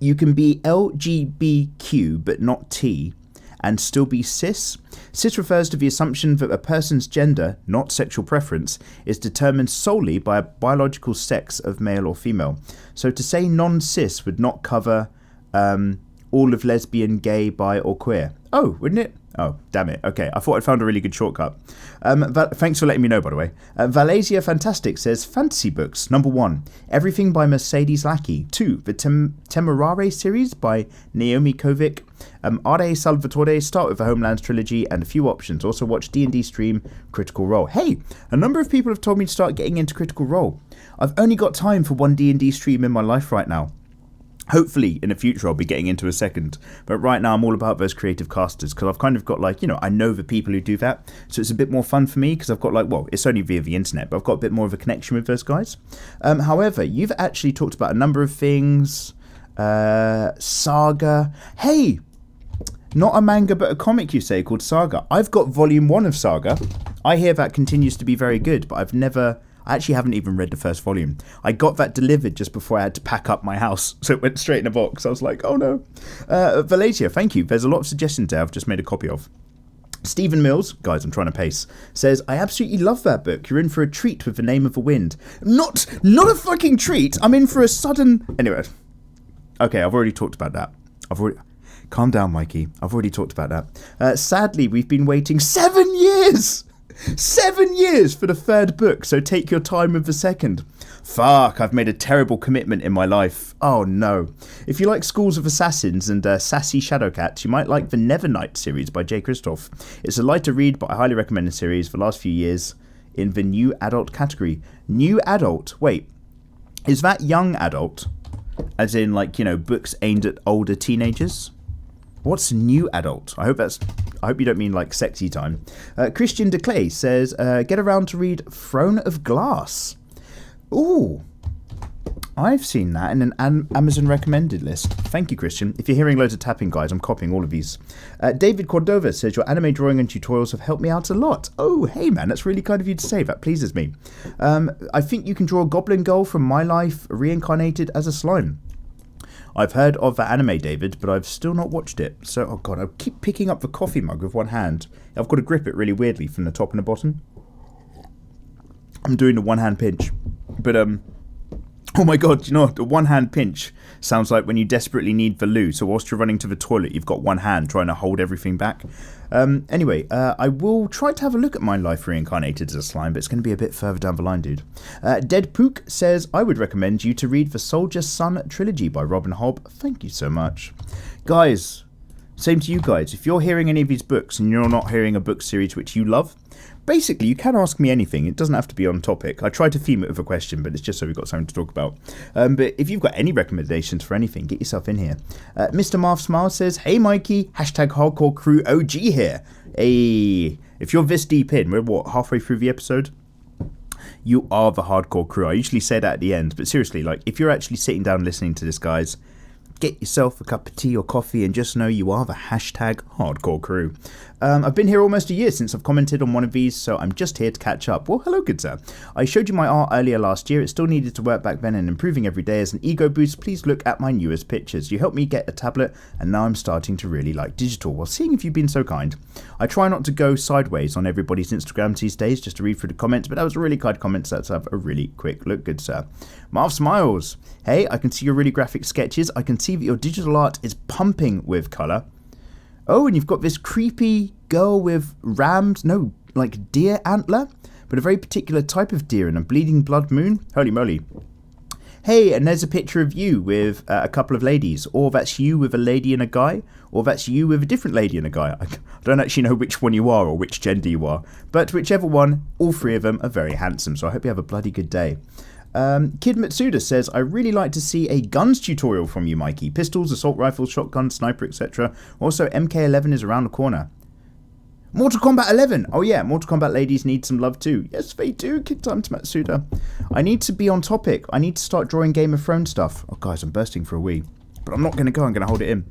you can be LGBTQ but not T and still be cis. Cis refers to the assumption that a person's gender, not sexual preference, is determined solely by a biological sex of male or female. So to say non-cis would not cover all of lesbian, gay, bi or queer. Oh, wouldn't it? Oh, damn it. Okay, I thought I'd found a really good shortcut. Thanks for letting me know, by the way. Valesia Fantastic says, Fantasy books. Number 1, Everything by Mercedes Lackey. 2, the Temerare series by Naomi Kovic. Are Salvatore, start with the Homelands trilogy and a few options. Also watch D&D stream Critical Role. Hey, a number of people have told me to start getting into Critical Role. I've only got time for one D&D stream in my life right now. Hopefully in the future I'll be getting into a second, but right now I'm all about those creative casters, because I've kind of got like, I know the people who do that, so it's a bit more fun for me, because I've got like, well, it's only via the internet, but I've got a bit more of a connection with those guys. However, you've actually talked about a number of things. Saga. Hey, not a manga but a comic, you say, called Saga. I've got volume 1 of Saga. I hear that continues to be very good, but I actually haven't even read the first volume. I got that delivered just before I had to pack up my house, so it went straight in a box. I was like, oh no. Valencia, thank you. There's a lot of suggestions there I've just made a copy of. Stephen Mills, guys, I'm trying to pace, says, I absolutely love that book. You're in for a treat with The Name of the Wind. Not a fucking treat. I'm in for a sudden... Anyway. Okay, I've already talked about that. Calm down, Mikey. I've already talked about that. Sadly, we've been waiting 7 years! 7 years for the third book, so take your time with the second. Fuck, I've made a terrible commitment in my life. Oh no. If you like Schools of Assassins and Sassy Shadowcats, you might like the Nevernight series by J. Christoph. It's a lighter read, but I highly recommend the series for the last few years in the new adult category. New adult? Wait, is that young adult? As in, like, books aimed at older teenagers? What's new adult? I hope you don't mean like sexy time. Christian DeClay says, get around to read Throne of Glass. Ooh, I've seen that in an Amazon recommended list. Thank you, Christian. If you're hearing loads of tapping, guys, I'm copying all of these. David Cordova says, your anime drawing and tutorials have helped me out a lot. Oh, hey man, that's really kind of you to say. That pleases me. I think you can draw a goblin girl from my life reincarnated as a slime. I've heard of that anime, David, but I've still not watched it. So, oh god, I keep picking up the coffee mug with one hand. I've got to grip it really weirdly from the top and the bottom. I'm doing the one-hand pinch. But, oh my god, the one-hand pinch sounds like when you desperately need the loo. So whilst you're running to the toilet, you've got one hand trying to hold everything back. Anyway, I will try to have a look at my life reincarnated as a slime, but it's going to be a bit further down the line, dude. Dead Pook says, I would recommend you to read the Soldier's Son trilogy by Robin Hobb. Thank you so much. Guys, same to you guys. If you're hearing any of these books and you're not hearing a book series which you love, basically, you can ask me anything. It doesn't have to be on topic. I try to theme it with a question, but it's just so we've got something to talk about. But if you've got any recommendations for anything, get yourself in here. Mr. Marv Smile says, hey, Mikey, hashtag Hardcore Crew OG here. Hey, if you're this deep in, we're halfway through the episode? You are the Hardcore Crew. I usually say that at the end, but seriously, like, if you're actually sitting down listening to this, guys, get yourself a cup of tea or coffee and just know you are the hashtag Hardcore Crew. I've been here almost a year since I've commented on one of these, so I'm just here to catch up. Well, hello, good sir. I showed you my art earlier last year. It still needed to work back then and improving every day as an ego boost. Please look at my newest pictures. You helped me get a tablet, and now I'm starting to really like digital. Well, seeing if you've been so kind. I try not to go sideways on everybody's Instagram these days just to read through the comments, but that was a really kind comment, so let's have a really quick look, good sir. Marv Smiles. Hey, I can see your really graphic sketches. I can see that your digital art is pumping with colour. Oh, and you've got this creepy girl with deer antler, but a very particular type of deer and a bleeding blood moon. Holy moly. Hey, and there's a picture of you with a couple of ladies, or that's you with a lady and a guy, or that's you with a different lady and a guy. I don't actually know which one you are or which gender you are, but whichever one, all three of them are very handsome, so I hope you have a bloody good day. Kid Matsuda says, I really like to see a guns tutorial from you, Mikey. Pistols, assault rifles, shotguns, sniper, etc. Also, MK11 is around the corner. Mortal Kombat 11! Oh yeah, Mortal Kombat ladies need some love too. Yes, they do, Kid Time to Matsuda. I need to be on topic. I need to start drawing Game of Thrones stuff. Oh guys, I'm bursting for a wee. But I'm not going to go, I'm going to hold it in.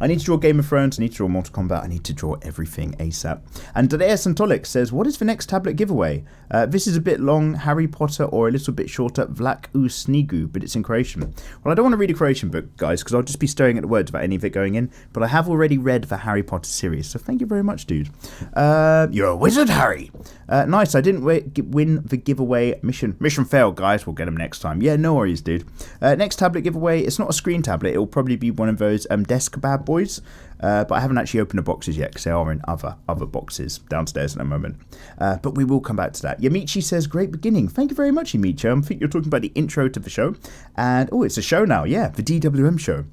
I need to draw Game of Thrones, I need to draw Mortal Kombat, I need to draw everything ASAP. And Dadea Santolik says, what is the next tablet giveaway? This is a bit long, Harry Potter, or a little bit shorter, Vlak u Snigu, but it's in Croatian. Well, I don't want to read a Croatian book, guys, because I'll just be staring at the words without any of it going in, but I have already read the Harry Potter series, so thank you very much, dude. You're a wizard, Harry! Nice, I didn't win the giveaway mission. Mission failed, guys, we'll get them next time. Yeah, no worries, dude. Next tablet giveaway, it's not a screen tablet, it'll probably be one of those desk bad boys, but I haven't actually opened the boxes yet because they are in other boxes downstairs in a moment, but we will come back to that. Yamichi says, great beginning. Thank you very much, Yamichi. I think you're talking about the intro to the show, and oh, it's a show now. Yeah, the DWM show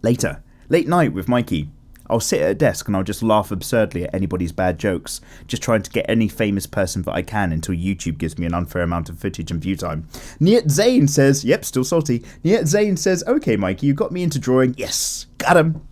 later, late night with Mikey. I'll sit at a desk and I'll just laugh absurdly at anybody's bad jokes, just trying to get any famous person that I can until YouTube gives me an unfair amount of footage and view time. Niet Zane says, yep, still salty. Niet Zane says, okay, Mikey, you got me into drawing. Yes, got him.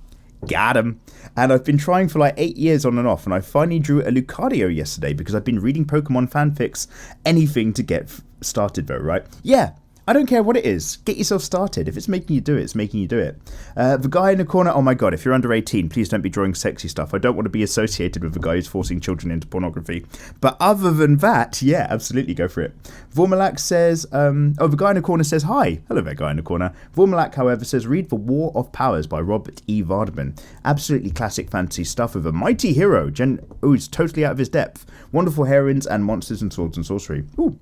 Got him. And I've been trying for like 8 years on and off, and I finally drew a Lucario yesterday because I've been reading Pokemon fanfics. Anything to get started though, right? Yeah. I don't care what it is. Get yourself started. If it's making you do it, it's making you do it. The guy in the corner, oh my god, if you're under 18, please don't be drawing sexy stuff. I don't want to be associated with the guy who's forcing children into pornography. But other than that, yeah, absolutely go for it. Vormalak says, the guy in the corner says, hi. Hello there, guy in the corner. Vormalak, however, says, read The War of Powers by Robert E. Vardaman. Absolutely classic fantasy stuff with a mighty hero who's totally out of his depth. Wonderful heroines and monsters and swords and sorcery. Ooh.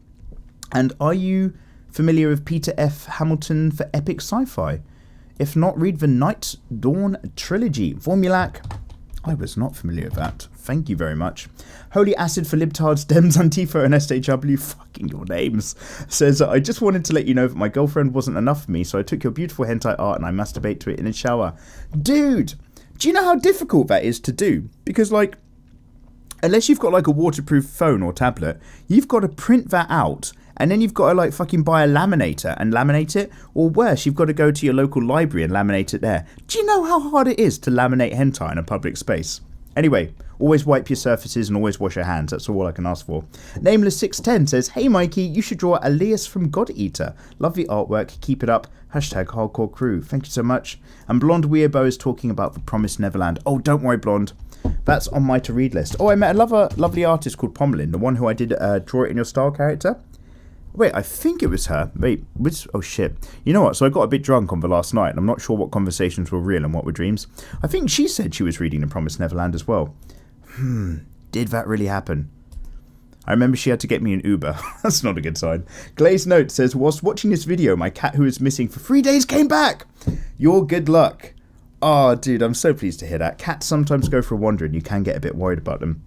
And are you familiar with Peter F. Hamilton for epic sci-fi? If not, read the Night Dawn trilogy. Formulac, I was not familiar with that. Thank you very much. Holy Acid for Libtards, Dems, Antifa, and SHW, fucking your names, says, I just wanted to let you know that my girlfriend wasn't enough for me, so I took your beautiful hentai art and I masturbate to it in a shower. Dude, do you know how difficult that is to do? Because, like, unless you've got, like, a waterproof phone or tablet, you've got to print that out. And then you've got to like fucking buy a laminator and laminate it. Or worse, you've got to go to your local library and laminate it there. Do you know how hard it is to laminate hentai in a public space? Anyway, always wipe your surfaces and always wash your hands. That's all I can ask for. Nameless610 says, hey Mikey, you should draw Elias from God Eater. Love the artwork. Keep it up. Hashtag hardcore crew. Thank you so much. And Blonde Weirbo is talking about The Promised Neverland. Oh, don't worry, Blonde. That's on my to-read list. Oh, I met a lovely artist called Pomelin, the one who I did Draw It In Your Style character. Wait, I think it was her. Wait, oh shit. You know what? So I got a bit drunk on the last night, and I'm not sure what conversations were real and what were dreams. I think she said she was reading The Promised Neverland as well. Did that really happen? I remember she had to get me an Uber. That's not a good sign. Glazed Note says, whilst watching this video, my cat who was missing for 3 days came back. Your good luck. Oh, dude, I'm so pleased to hear that. Cats sometimes go for a wander, and you can get a bit worried about them.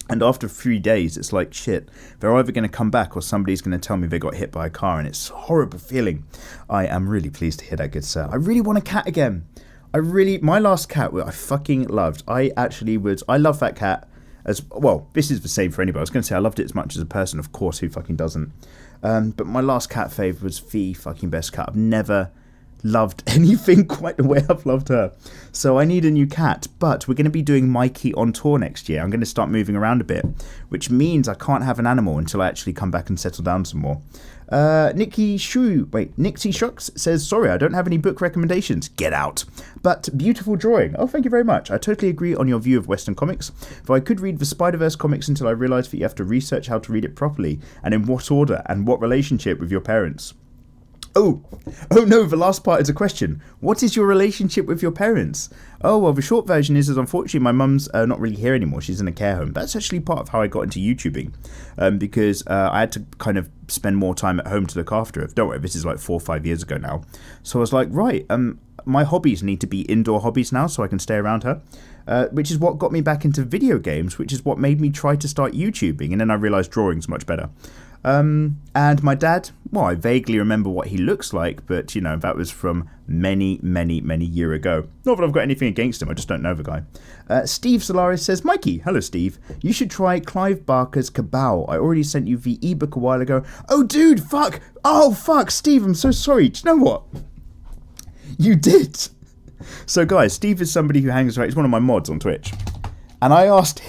And after 3 days, it's like, shit, they're either going to come back or somebody's going to tell me they got hit by a car, and it's a horrible feeling. I am really pleased to hear that, good sir. I really want a cat again. My last cat, I fucking loved. I love that cat as, well, this is the same for anybody. I was going to say I loved it as much as a person, of course, who fucking doesn't. But my last cat fave was the fucking best cat. I've never loved anything quite the way I've loved her. So I need a new cat, but we're going to be doing Mikey on tour next year. I'm going to start moving around a bit, which means I can't have an animal until I actually come back and settle down some more. Nixie Shucks says, sorry, I don't have any book recommendations. Get out. But beautiful drawing. Oh, thank you very much. I totally agree on your view of Western comics. Though I could read the Spider-Verse comics until I realised that you have to research how to read it properly, and in what order, and what relationship with your parents. Oh no, the last part is a question. What is your relationship with your parents? Oh, well, the short version is unfortunately my mum's not really here anymore. She's in a care home. That's actually part of how I got into YouTubing, because I had to kind of spend more time at home to look after her. Don't worry, this is like 4 or 5 years ago now. So I was like, right, my hobbies need to be indoor hobbies now so I can stay around her, which is what got me back into video games, which is what made me try to start YouTubing, and then I realised drawing's much better. And my dad, well, I vaguely remember what he looks like, but, you know, that was from many, many, many years ago. Not that I've got anything against him, I just don't know the guy. Steve Solaris says, Mikey, hello Steve, you should try Clive Barker's Cabal. I already sent you the ebook a while ago. Oh, dude, fuck! Oh, fuck, Steve, I'm so sorry. Do you know what? You did! So, guys, Steve is somebody who hangs around, he's one of my mods on Twitch. And I asked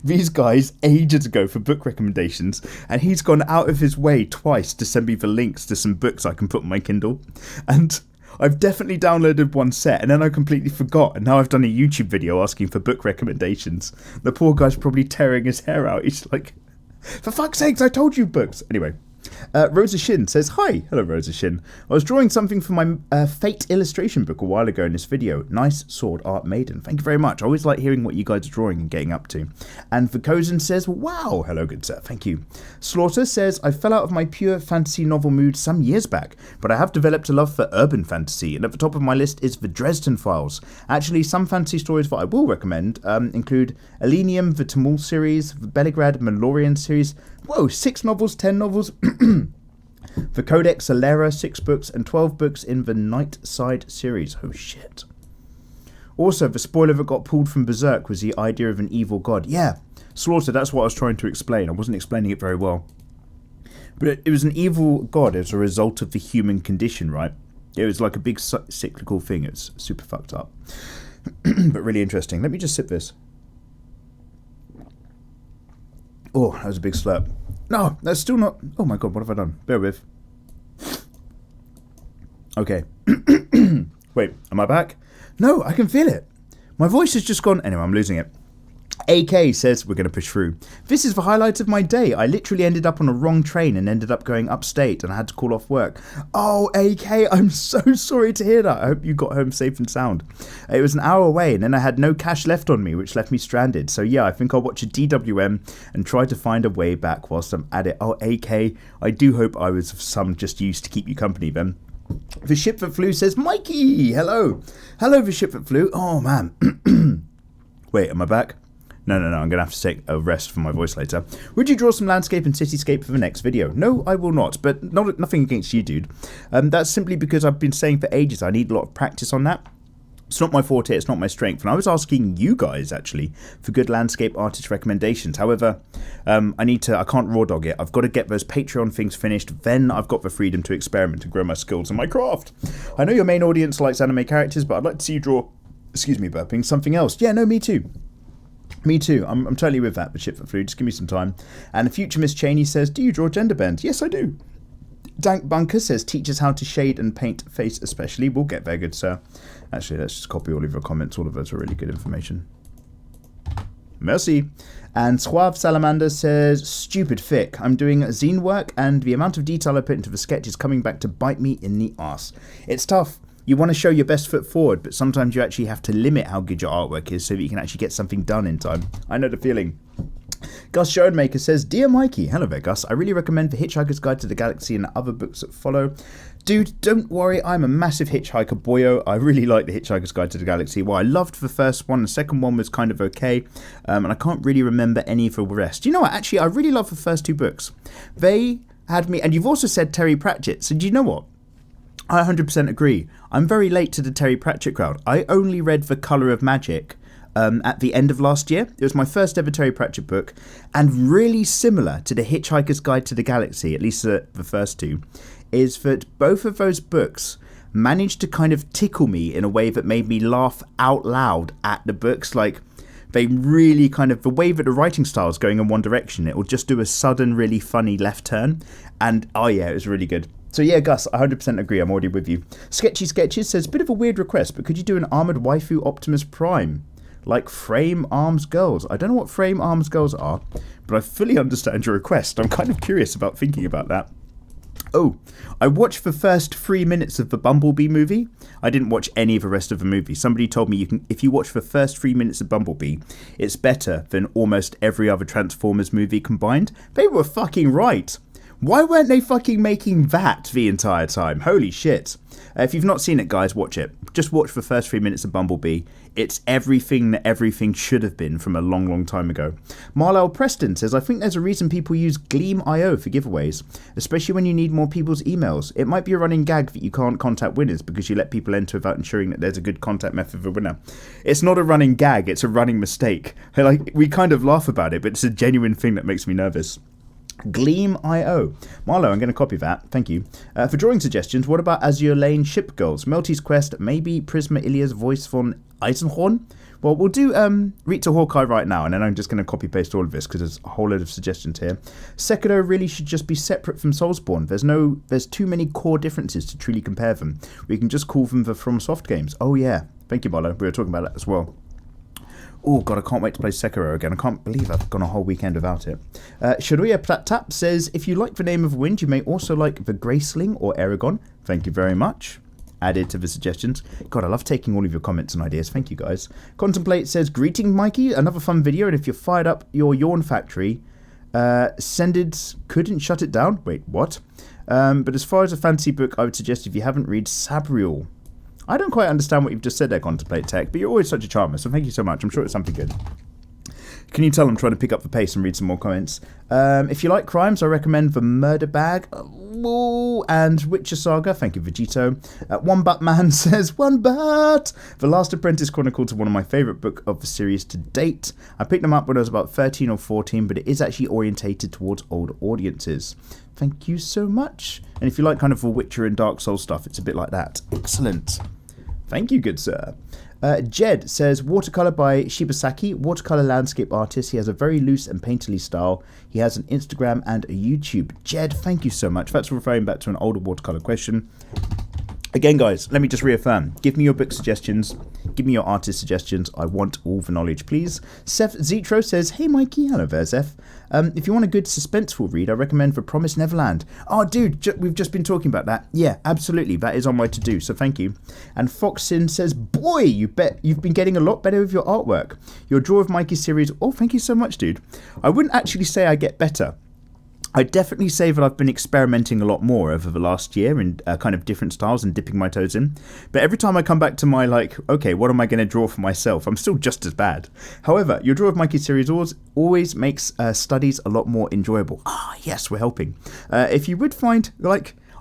these guys ages ago for book recommendations, and he's gone out of his way twice to send me the links to some books I can put on my Kindle. And I've definitely downloaded one set, and then I completely forgot, and now I've done a YouTube video asking for book recommendations. The poor guy's probably tearing his hair out. He's like, for fuck's sakes, I told you books. Anyway. Rosa Shin says, hi. Hello, Rosa Shin. I was drawing something for my Fate illustration book a while ago in this video. Nice sword art maiden. Thank you very much. I always like hearing what you guys are drawing and getting up to. And Vakozen says, wow. Hello, good sir. Thank you. Slaughter says, I fell out of my pure fantasy novel mood some years back, but I have developed a love for urban fantasy, and at the top of my list is the Dresden Files. Actually, some fantasy stories that I will recommend include Elenium, the Tamul series, the Belgrad Malorian series. Whoa, 6 novels, 10 novels. The Codex Alera, 6 books, and 12 books in the Night Side series. Oh shit. Also, the spoiler that got pulled from Berserk was the idea of an evil god. Yeah, Slaughter, that's what I was trying to explain. I wasn't explaining it very well. But it was an evil god as a result of the human condition, right? It was like a big cyclical thing. It's super fucked up. But really interesting. Let me just sip this. Oh, that was a big slurp. No, that's still not... Oh my god, what have I done? Bear with. Okay. Wait, am I back? No, I can feel it. My voice has just gone... Anyway, I'm losing it. AK says, we're going to push through. This is the highlight of my day. I literally ended up on a wrong train and ended up going upstate and I had to call off work. Oh, AK, I'm so sorry to hear that. I hope you got home safe and sound. It was an hour away and then I had no cash left on me, which left me stranded. So yeah, I think I'll watch a DWM and try to find a way back whilst I'm at it. Oh, AK, I do hope I was of some just use to keep you company then. The Ship That Flew says, Mikey, hello. Hello, The Ship That Flew. Oh, man. Wait, am I back? No, I'm going to have to take a rest for my voice later. Would you draw some landscape and cityscape for the next video? No, I will not, but nothing against you, dude. That's simply because I've been saying for ages I need a lot of practice on that. It's not my forte, it's not my strength, and I was asking you guys, actually, for good landscape artist recommendations. However, I can't raw dog it. I've got to get those Patreon things finished, then I've got the freedom to experiment and grow my skills and my craft. I know your main audience likes anime characters, but I'd like to see you draw, burping, something else. Yeah, no, me too. Me too. I'm totally with that, the Ship That Flew. Just give me some time. And the Future Miss Cheney says, do you draw gender bend? Yes, I do. Dank Bunker says, teach us how to shade and paint face especially. We'll get there, good sir. Actually, let's just copy all of your comments. All of those are really good information. Merci. And Suave Salamander says, stupid fic. I'm doing zine work and the amount of detail I put into the sketch is coming back to bite me in the arse. It's tough. You want to show your best foot forward, but sometimes you actually have to limit how good your artwork is so that you can actually get something done in time. I know the feeling. Gus Schoenmaker says, Dear Mikey, hello there Gus, I really recommend The Hitchhiker's Guide to the Galaxy and other books that follow. Dude, don't worry, I'm a massive hitchhiker boyo. I really like The Hitchhiker's Guide to the Galaxy. Well, I loved the first one, the second one was kind of okay, and I can't really remember any of the rest. You know what, actually, I really love the first two books. They had me, and you've also said Terry Pratchett, so do you know what? I 100% agree. I'm very late to the Terry Pratchett crowd. I only read The Colour of Magic at the end of last year. It was my first ever Terry Pratchett book, and really similar to The Hitchhiker's Guide to the Galaxy, at least the first two, is that both of those books managed to kind of tickle me in a way that made me laugh out loud at the books. Like, they really kind of, the way that the writing style is going in one direction, it will just do a sudden, really funny left turn, and oh yeah, it was really good. So yeah, Gus, I 100% agree, I'm already with you. Sketchy Sketches says, bit of a weird request, but could you do an armoured waifu Optimus Prime? Like Frame Arms Girls. I don't know what Frame Arms Girls are, but I fully understand your request. I'm kind of curious about thinking about that. Oh, I watched the first 3 minutes of the Bumblebee movie. I didn't watch any of the rest of the movie. Somebody told me if you watch the first 3 minutes of Bumblebee, it's better than almost every other Transformers movie combined. They were fucking right. Why weren't they fucking making that the entire time? Holy shit. If you've not seen it, guys, watch it. Just watch the first 3 minutes of Bumblebee. It's everything that everything should have been from a long, long time ago. Marlell Preston says, I think there's a reason people use Gleam.io for giveaways, especially when you need more people's emails. It might be a running gag that you can't contact winners because you let people enter without ensuring that there's a good contact method for a winner. It's not a running gag, it's a running mistake. Like, we kind of laugh about it, but it's a genuine thing that makes me nervous. Gleam.io. Marlo, I'm going to copy that. Thank you. For drawing suggestions, what about Azure Lane Ship Girls? Melty's Quest, maybe Prisma Ilia's Voice von Eisenhorn? Well, we'll do Riza Hawkeye right now, and then I'm just going to copy-paste all of this, because there's a whole load of suggestions here. Sekiro really should just be separate from Soulsborne. There's too many core differences to truly compare them. We can just call them the FromSoft games. Oh, yeah. Thank you, Marlo. We were talking about that as well. Oh god, I can't wait to play Sekiro again. I can't believe I've gone a whole weekend without it. Sharuya Plattap says, if you like the Name of Wind, you may also like the Graceling or Aragon. Thank you very much. Added to the suggestions. God, I love taking all of your comments and ideas. Thank you, guys. Contemplate says, greeting, Mikey. Another fun video, and if you're fired up your Yawn Factory, Sended couldn't shut it down. Wait, what? But as far as a fantasy book, I would suggest if you haven't read Sabriel. I don't quite understand what you've just said there, Contemplate Tech, but you're always such a charmer, so thank you so much. I'm sure it's something good. Can you tell I'm trying to pick up the pace and read some more comments? If you like crimes, I recommend The Murder Bag and Witcher Saga. Thank you, Vegito. One Butt Man says, One Butt! The Last Apprentice Chronicles are one of my favourite books of the series to date. I picked them up when I was about 13 or 14, but it is actually orientated towards older audiences. Thank you so much. And if you like kind of the Witcher and Dark Souls stuff, it's a bit like that. Excellent. Thank you, good sir. Jed says, watercolour by Shibasaki, watercolour landscape artist. He has a very loose and painterly style. He has an Instagram and a YouTube. Jed, thank you so much. That's referring back to an older watercolour question. Again, guys, let me just reaffirm. Give me your book suggestions. Give me your artist suggestions. I want all the knowledge, please. Seth Zetro says, hey, Mikey. Hello there, Seth. If you want a good suspenseful read, I recommend The Promised Neverland. Oh, dude, we've just been talking about that. Yeah, absolutely. That is on my to-do, so thank you. And Foxin says, boy, you bet you've been getting a lot better with your artwork. Your Draw With Mikey series. Oh, thank you so much, dude. I wouldn't actually say I get better. I'd definitely say that I've been experimenting a lot more over the last year in kind of different styles and dipping my toes in. But every time I come back to my okay, what am I going to draw for myself? I'm still just as bad. However, your Draw With Mikey series always makes studies a lot more enjoyable. Yes, we're helping. If you would find,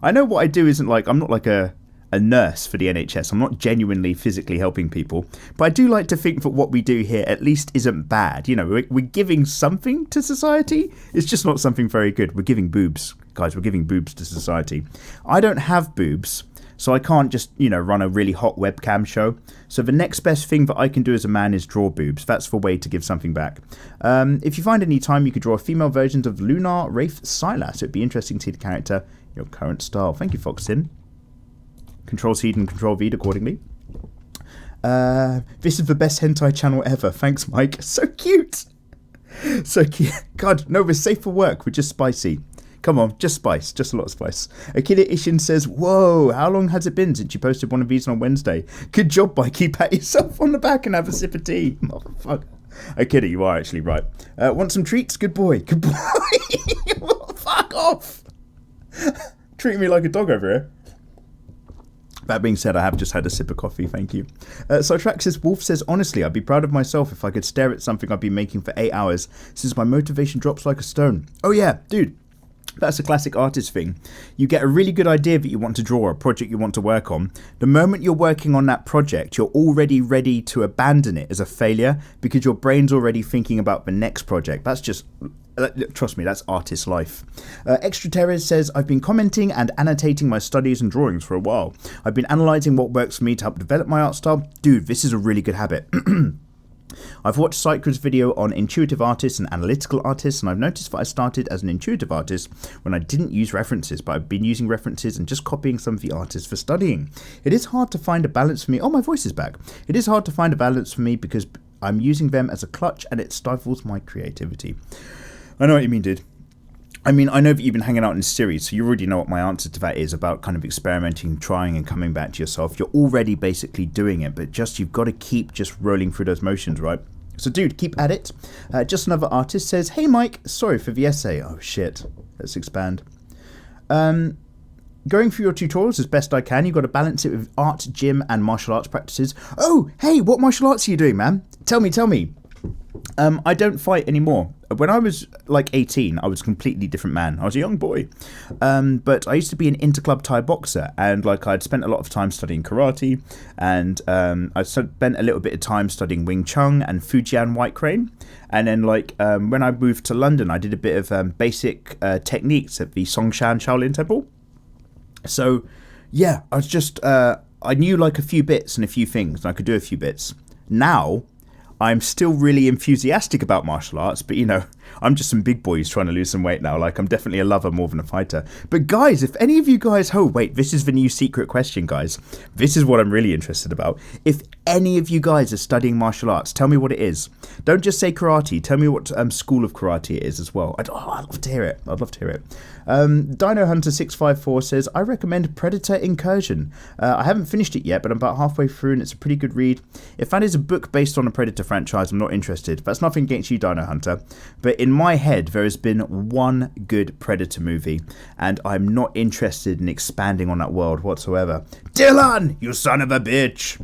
I know what I do isn't I'm not like a nurse for the NHS. I'm not genuinely physically helping people, but I do like to think that what we do here at least isn't bad. You know, we're giving something to society. It's just not something very good. We're giving boobs, guys. We're giving boobs to society. I don't have boobs, so I can't just, run a really hot webcam show. So the next best thing that I can do as a man is draw boobs. That's the way to give something back. If you find any time, you could draw female versions of Lunar Wraith Silas. It'd be interesting to see the character, your current style. Thank you, Foxin. Control C and Control V accordingly. This is the best hentai channel ever. Thanks, Mike. So cute. So cute. God, no, we're safe for work. We're just spicy. Come on, just spice. Just a lot of spice. Akira Ishin says, whoa, how long has it been since you posted one of these on Wednesday? Good job, Mikey. Pat yourself on the back and have a sip of tea. Motherfucker. Akira, you are actually right. Want some treats? Good boy. Good boy. Fuck off. Treating me like a dog over here. That being said, I have just had a sip of coffee, thank you. Cytraxis Wolf says, honestly, I'd be proud of myself if I could stare at something I've been making for 8 hours since my motivation drops like a stone. Oh yeah, dude. That's a classic artist thing. You get a really good idea that you want to draw, a project you want to work on. The moment you're working on that project, you're already ready to abandon it as a failure because your brain's already thinking about the next project. That's just... trust me, that's artist life. Extra Terrors says, I've been commenting and annotating my studies and drawings for a while. I've been analysing what works for me to help develop my art style. Dude, this is a really good habit. I've watched Cycra's video on intuitive artists and analytical artists, and I've noticed that I started as an intuitive artist when I didn't use references, but I've been using references and just copying some of the artists for studying. It is hard to find a balance for me. Oh, my voice is back. It is hard to find a balance for me because I'm using them as a clutch and it stifles my creativity. I know what you mean, dude. I mean, I know that you've been hanging out in series, so you already know what my answer to that is about kind of experimenting, trying and coming back to yourself. You're already basically doing it, but you've got to keep just rolling through those motions, right? So, dude, keep at it. Just another artist says, hey, Mike, sorry for the essay. Oh, shit. Let's expand. Going through your tutorials as best I can. You've got to balance it with art, gym, and martial arts practices. Oh, hey, what martial arts are you doing, man? Tell me. I don't fight anymore. When I was 18, I was a completely different man. I was a young boy. But I used to be an interclub Thai boxer, and I'd spent a lot of time studying karate, and I spent a little bit of time studying Wing Chun and Fujian White Crane. And then when I moved to London, I did a bit of basic techniques at the Songshan Shaolin Temple. So yeah, I was just I knew a few bits and a few things, and I could do a few bits. Now I'm still really enthusiastic about martial arts, but I'm just some big boys trying to lose some weight now. I'm definitely a lover more than a fighter. But guys, if any of you guys... Oh, wait, this is the new secret question, guys. This is what I'm really interested about. If any of you guys are studying martial arts, tell me what it is. Don't just say karate. Tell me what school of karate it is as well. I'd love to hear it. I'd love to hear it. Dino Hunter 654 says, I recommend Predator Incursion. I haven't finished it yet, but I'm about halfway through and it's a pretty good read. If that is a book based on a Predator franchise, I'm not interested. That's nothing against you, Dino Hunter. But in my head, there has been one good Predator movie, and I'm not interested in expanding on that world whatsoever. Dylan, you son of a bitch!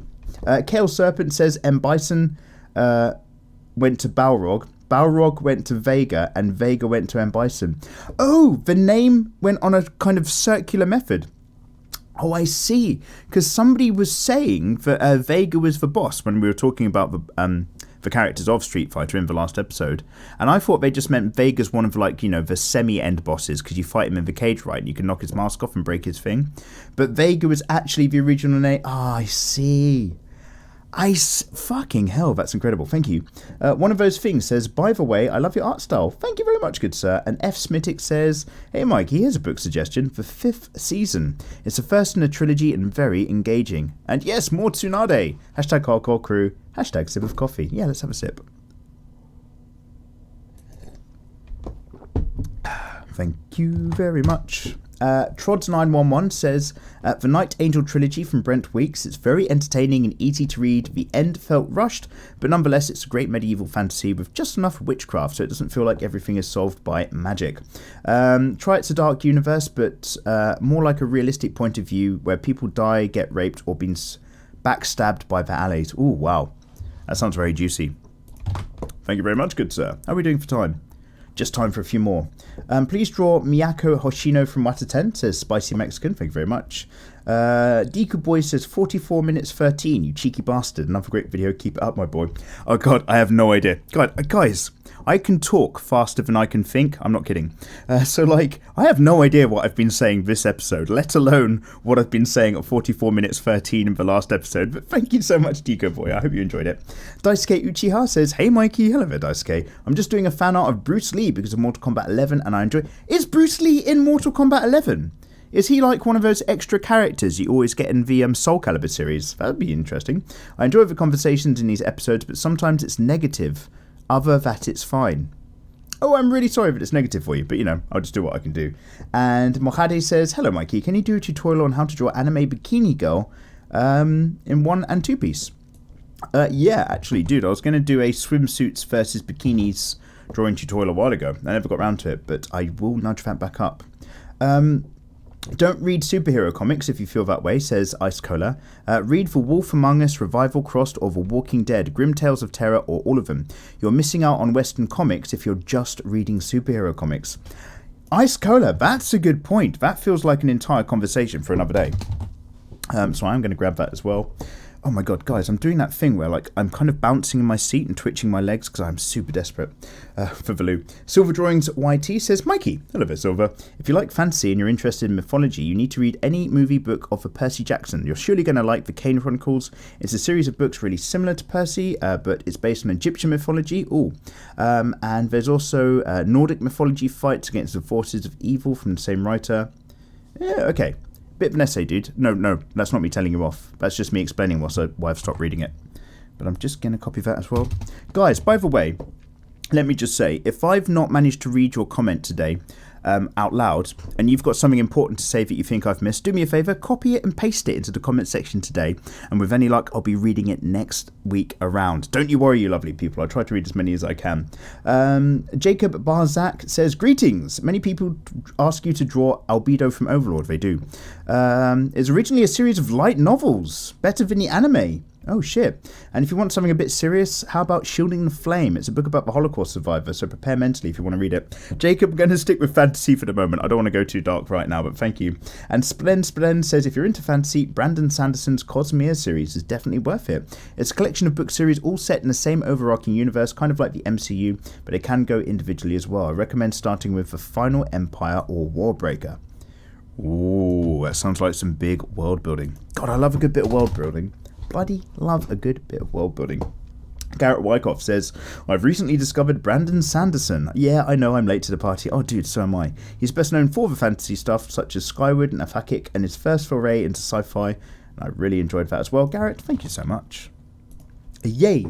Kale Serpent says, M. Bison went to Balrog. Balrog went to Vega and Vega went to M. Bison. Oh, the name went on a kind of circular method. Oh, I see. Because somebody was saying that Vega was the boss when we were talking about the characters of Street Fighter in the last episode. And I thought they just meant Vega's one of, like, you know, the semi-end bosses, because you fight him in the cage, right? And you can knock his mask off and break his thing. But Vega was actually the original name. Oh, I see. Fucking hell, that's incredible. Thank you. One of those things says, by the way, I love your art style. Thank you very much, good sir. And F. Smithick says, hey, Mikey, here's a book suggestion for 5th season. It's the first in a trilogy and very engaging. And yes, more Tsunade. Hashtag hardcore crew. Hashtag sip of coffee. Yeah, let's have a sip. Thank you very much. Trods911 says, the Night Angel trilogy from Brent Weeks. It's very entertaining and easy to read. The end felt rushed, but nonetheless it's a great medieval fantasy with just enough witchcraft so it doesn't feel like everything is solved by magic. Try It's a Dark Universe, but more like a realistic point of view where people die, get raped, or been backstabbed by their allies. Ooh, wow. That sounds very juicy. Thank you very much, good sir. How are we doing for time? Just time for a few more. Please draw Miyako Hoshino from Wataten, says Spicy Mexican. Thank you very much. Deku Boy says 44 minutes 13, you cheeky bastard. Another great video. Keep it up, my boy. Oh, God, I have no idea. God, guys, I can talk faster than I can think. I'm not kidding. So, like, I have no idea what I've been saying this episode, let alone what I've been saying at 44 minutes 13 in the last episode. But thank you so much, Deku Boy. I hope you enjoyed it. Daisuke Uchiha says, hey, Mikey. Hello there, Daisuke. I'm just doing a fan art of Bruce Lee because of Mortal Kombat 11, and I enjoy... Is Bruce Lee in Mortal Kombat 11? Is he like one of those extra characters you always get in the Soul Calibur series? That would be interesting. I enjoy the conversations in these episodes, but sometimes it's negative. Other that it's fine. Oh, I'm really sorry if it's negative for you, but you know, I'll just do what I can do. And Mohade says, hello Mikey, can you do a tutorial on how to draw anime bikini girl in 1 and 2 piece? Yeah, actually, dude, I was going to do a swimsuits versus bikinis drawing tutorial a while ago. I never got around to it, but I will nudge that back up. Don't read superhero comics if you feel that way, says Ice Cola. Read The Wolf Among Us, Revival Crossed, or The Walking Dead, Grim Tales of Terror, or all of them. You're missing out on Western comics if you're just reading superhero comics. Ice Cola, that's a good point. That feels like an entire conversation for another day. So I'm going to grab that as well. Oh my god, guys, I'm doing that thing where, like, I'm kind of bouncing in my seat and twitching my legs because I'm super desperate for Valoo. Silver Drawings YT says, Mikey, hello there, Silver. If you like fantasy and you're interested in mythology, you need to read any movie book of Percy Jackson. You're surely going to like the Kane Chronicles. It's a series of books really similar to Percy, but it's based on Egyptian mythology. Ooh. And there's also Nordic mythology fights against the forces of evil from the same writer. Yeah, okay. Bit of an essay, dude. No, that's not me telling you off. That's just me explaining why I've stopped reading it. But I'm just going to copy that as well. Guys, by the way, let me just say, if I've not managed to read your comment today out loud, and you've got something important to say that you think I've missed, do me a favour, copy it and paste it into the comment section today, and with any luck, I'll be reading it next week around. Don't you worry, you lovely people. I try to read as many as I can. Jacob Barzak says, greetings. Many people ask you to draw Albedo from Overlord. They do. It's originally a series of light novels, better than the anime. Oh shit. And if you want something a bit serious, how about Shielding the Flame? It's a book about the Holocaust survivor, so prepare mentally if you want to read it. Jacob, I'm going to stick with fantasy for the moment. I don't want to go too dark right now, but thank you. And Splen says, if you're into fantasy, Brandon Sanderson's Cosmere series is definitely worth it. It's a collection of book series all set in the same overarching universe, kind of like the MCU, but it can go individually as well. I recommend starting with The Final Empire or Warbreaker. Ooh, that sounds like some big world building. God, I love a good bit of world building. Bloody love a good bit of world building. Garrett Wyckoff says, I've recently discovered Brandon Sanderson. Yeah, I know I'm late to the party. Oh, dude, so am I. He's best known for the fantasy stuff, such as Skyward and Afakik, and his first foray into sci-fi. And I really enjoyed that as well. Garrett, thank you so much. Yay.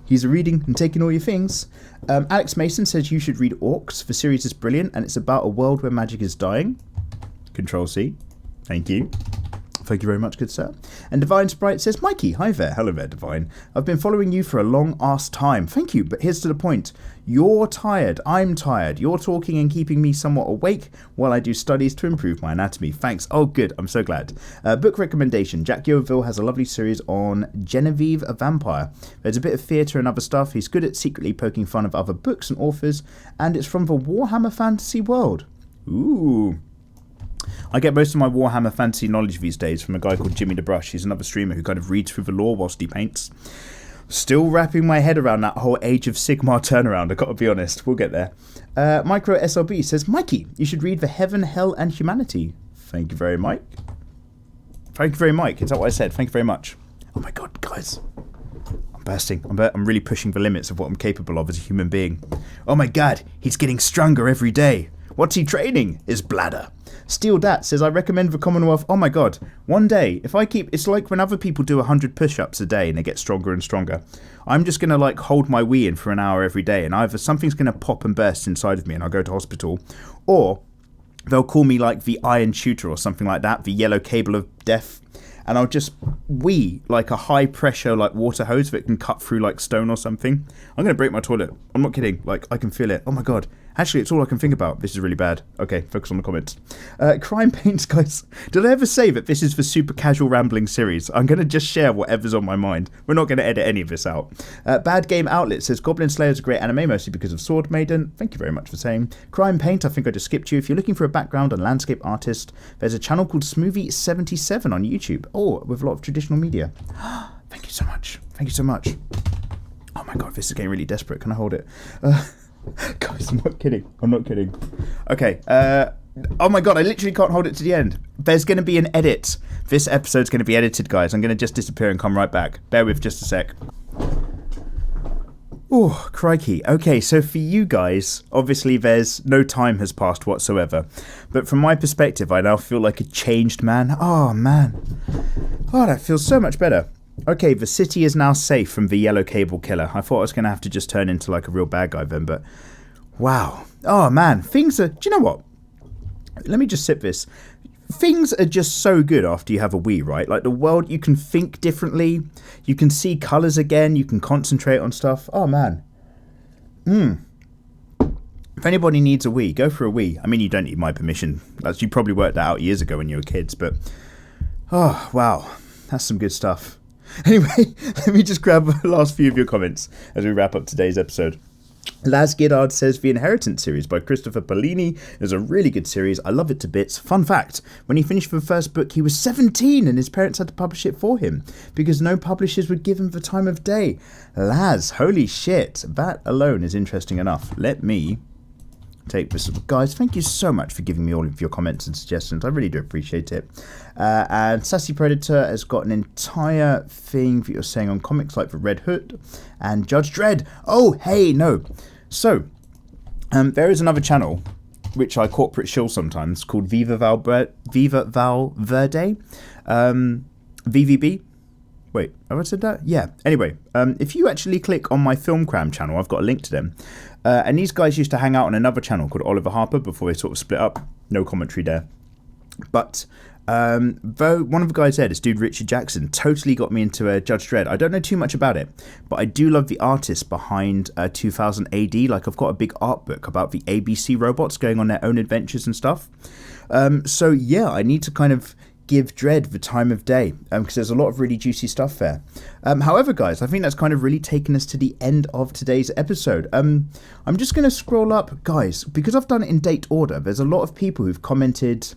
He's reading and taking all your things. Alex Mason says you should read Orcs. The series is brilliant, and it's about a world where magic is dying. Control C. Thank you. Thank you very much, good sir. And Divine Sprite says, Mikey, hi there. Hello there, Divine. I've been following you for a long-ass time. Thank you, but here's to the point. You're tired. I'm tired. You're talking and keeping me somewhat awake while I do studies to improve my anatomy. Thanks. Oh, good. I'm so glad. Book recommendation. Jack Yeovil has a lovely series on Genevieve, a vampire. There's a bit of theatre and other stuff. He's good at secretly poking fun of other books and authors, and it's from the Warhammer fantasy world. Ooh. I get most of my Warhammer fantasy knowledge these days from a guy called Jimmy the Brush. He's another streamer who kind of reads through the lore whilst he paints. Still wrapping my head around that whole Age of Sigmar turnaround, I've got to be honest. We'll get there. Micro SLB says, Mikey, you should read The Heaven, Hell and Humanity. Thank you very much. Thank you very much. Is that what I said? Thank you very much. Oh my god, guys. I'm bursting. I'm really pushing the limits of what I'm capable of as a human being. Oh my god, he's getting stronger every day. What's he training? His bladder. Steel Dat says, I recommend the Commonwealth. Oh my god, one day, if I keep... It's like when other people do 100 push-ups a day and they get stronger and stronger. I'm just going to like hold my wee in for an hour every day, and either something's going to pop and burst inside of me and I'll go to hospital, or they'll call me like the Iron Shooter or something like that, the yellow cable of death, and I'll just wee like a high pressure like water hose that can cut through like stone or something. I'm going to break my toilet. I'm not kidding. Like, I can feel it. Oh my god. Actually, it's all I can think about. This is really bad. Okay, focus on the comments. Crime Paints, guys. Did I ever say that this is the super casual rambling series? I'm going to just share whatever's on my mind. We're not going to edit any of this out. Bad Game Outlet says, Goblin Slayer is a great anime, mostly because of Sword Maiden. Thank you very much for saying. Crime Paint, I think I just skipped you. If you're looking for a background and landscape artist, there's a channel called Smoothie77 on YouTube. Oh, with a lot of traditional media. Thank you so much. Thank you so much. Oh my god, this is getting really desperate. Can I hold it? Guys, I'm not kidding. I'm not kidding. Okay. Oh my god, I literally can't hold it to the end. There's going to be an edit. This episode's going to be edited, guys. I'm going to just disappear and come right back. Bear with just a sec. Oh, crikey. Okay, so for you guys, obviously there's no time has passed whatsoever. But from my perspective, I now feel like a changed man. Oh, man. Oh, that feels so much better. Okay, the city is now safe from the yellow cable killer. I thought I was going to have to just turn into like a real bad guy then, but wow. Oh man, things are... Do you know what? Let me just sip this. Things are just so good after you have a wee, right? Like the world, you can think differently. You can see colours again. You can concentrate on stuff. Oh man. If anybody needs a wee, go for a wee. I mean, you don't need my permission. You probably worked that out years ago when you were kids, but... Oh, wow. That's some good stuff. Anyway, let me just grab the last few of your comments as we wrap up today's episode. Laz Giddard says, The Inheritance series by Christopher Paolini is a really good series. I love it to bits. Fun fact, when he finished the first book, he was 17 and his parents had to publish it for him because no publishers would give him the time of day. Laz, holy shit. That alone is interesting enough. Let me take this. Guys, thank you so much for giving me all of your comments and suggestions. I really do appreciate it. And Sassy Predator has got an entire thing that you're saying on comics like the Red Hood and Judge Dredd. Oh, hey, no. So, there is another channel which I corporate shill sometimes called Viva Valverde. VVB. Wait, have I said that? Yeah. Anyway, if you actually click on my Film Cram channel, I've got a link to them. And these guys used to hang out on another channel called Oliver Harper before they sort of split up. No commentary there. But though one of the guys there, this dude Richard Jackson, totally got me into Judge Dredd. I don't know too much about it, but I do love the artist behind 2000 AD. Like, I've got a big art book about the ABC robots going on their own adventures and stuff. So yeah, I need to kind of give Dredd the time of day because there's a lot of really juicy stuff there. However, guys, I think that's kind of really taken us to the end of today's episode. I'm just going to scroll up, guys, because I've done it in date order. There's a lot of people who've commented,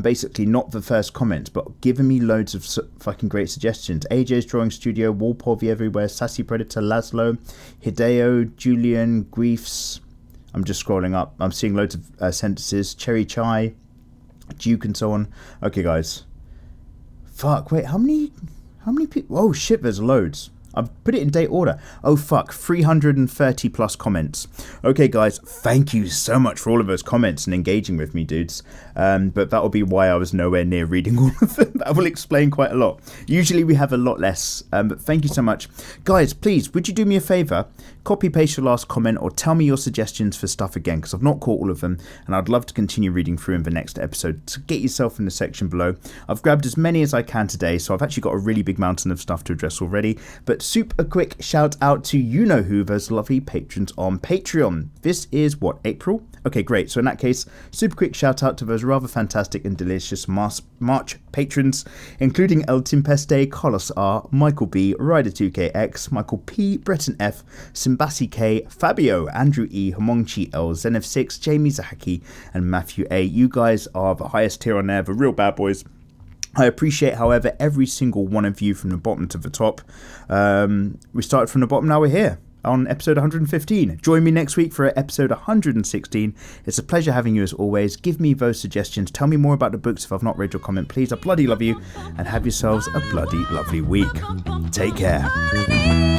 basically not the first comment, but given me loads of fucking great suggestions. AJ's Drawing Studio, Walpolvy Everywhere, Sassy Predator, Laszlo, Hideo, Julian, Griefs. I'm just scrolling up. I'm seeing loads of sentences. Cherry Chai, Duke and so on. Okay, guys. Fuck, wait, how many people? Oh shit, there's loads. I've put it in date order. Oh fuck, 330 plus comments. Okay guys, thank you so much for all of those comments and engaging with me, dudes. But that'll be why I was nowhere near reading all of them. That will explain quite a lot. Usually we have a lot less, but thank you so much. Guys, please, would you do me a favour? Copy paste your last comment or tell me your suggestions for stuff again, because I've not caught all of them and I'd love to continue reading through in the next episode. So get yourself in the section below. I've grabbed as many as I can today, so I've actually got a really big mountain of stuff to address already. But super quick shout out to you know who, those lovely patrons on Patreon. This is what, April? Okay, great. So in that case, super quick shout out to those rather fantastic and delicious March patrons, including El Timpeste, Carlos R, Michael B, Ryder2KX, Michael P, Breton F, Simbasi K, Fabio, Andrew E, Homongchi L, Zenf6, Jamie Zahaki, and Matthew A. You guys are the highest tier on there, the real bad boys. I appreciate, however, every single one of you from the bottom to the top. We started from the bottom, now we're here on episode 115. Join me next week for episode 116. It's a pleasure having you as always. Give me those suggestions. Tell me more about the books if I've not read your comment, please. I bloody love you, and have yourselves a bloody lovely week. Take care.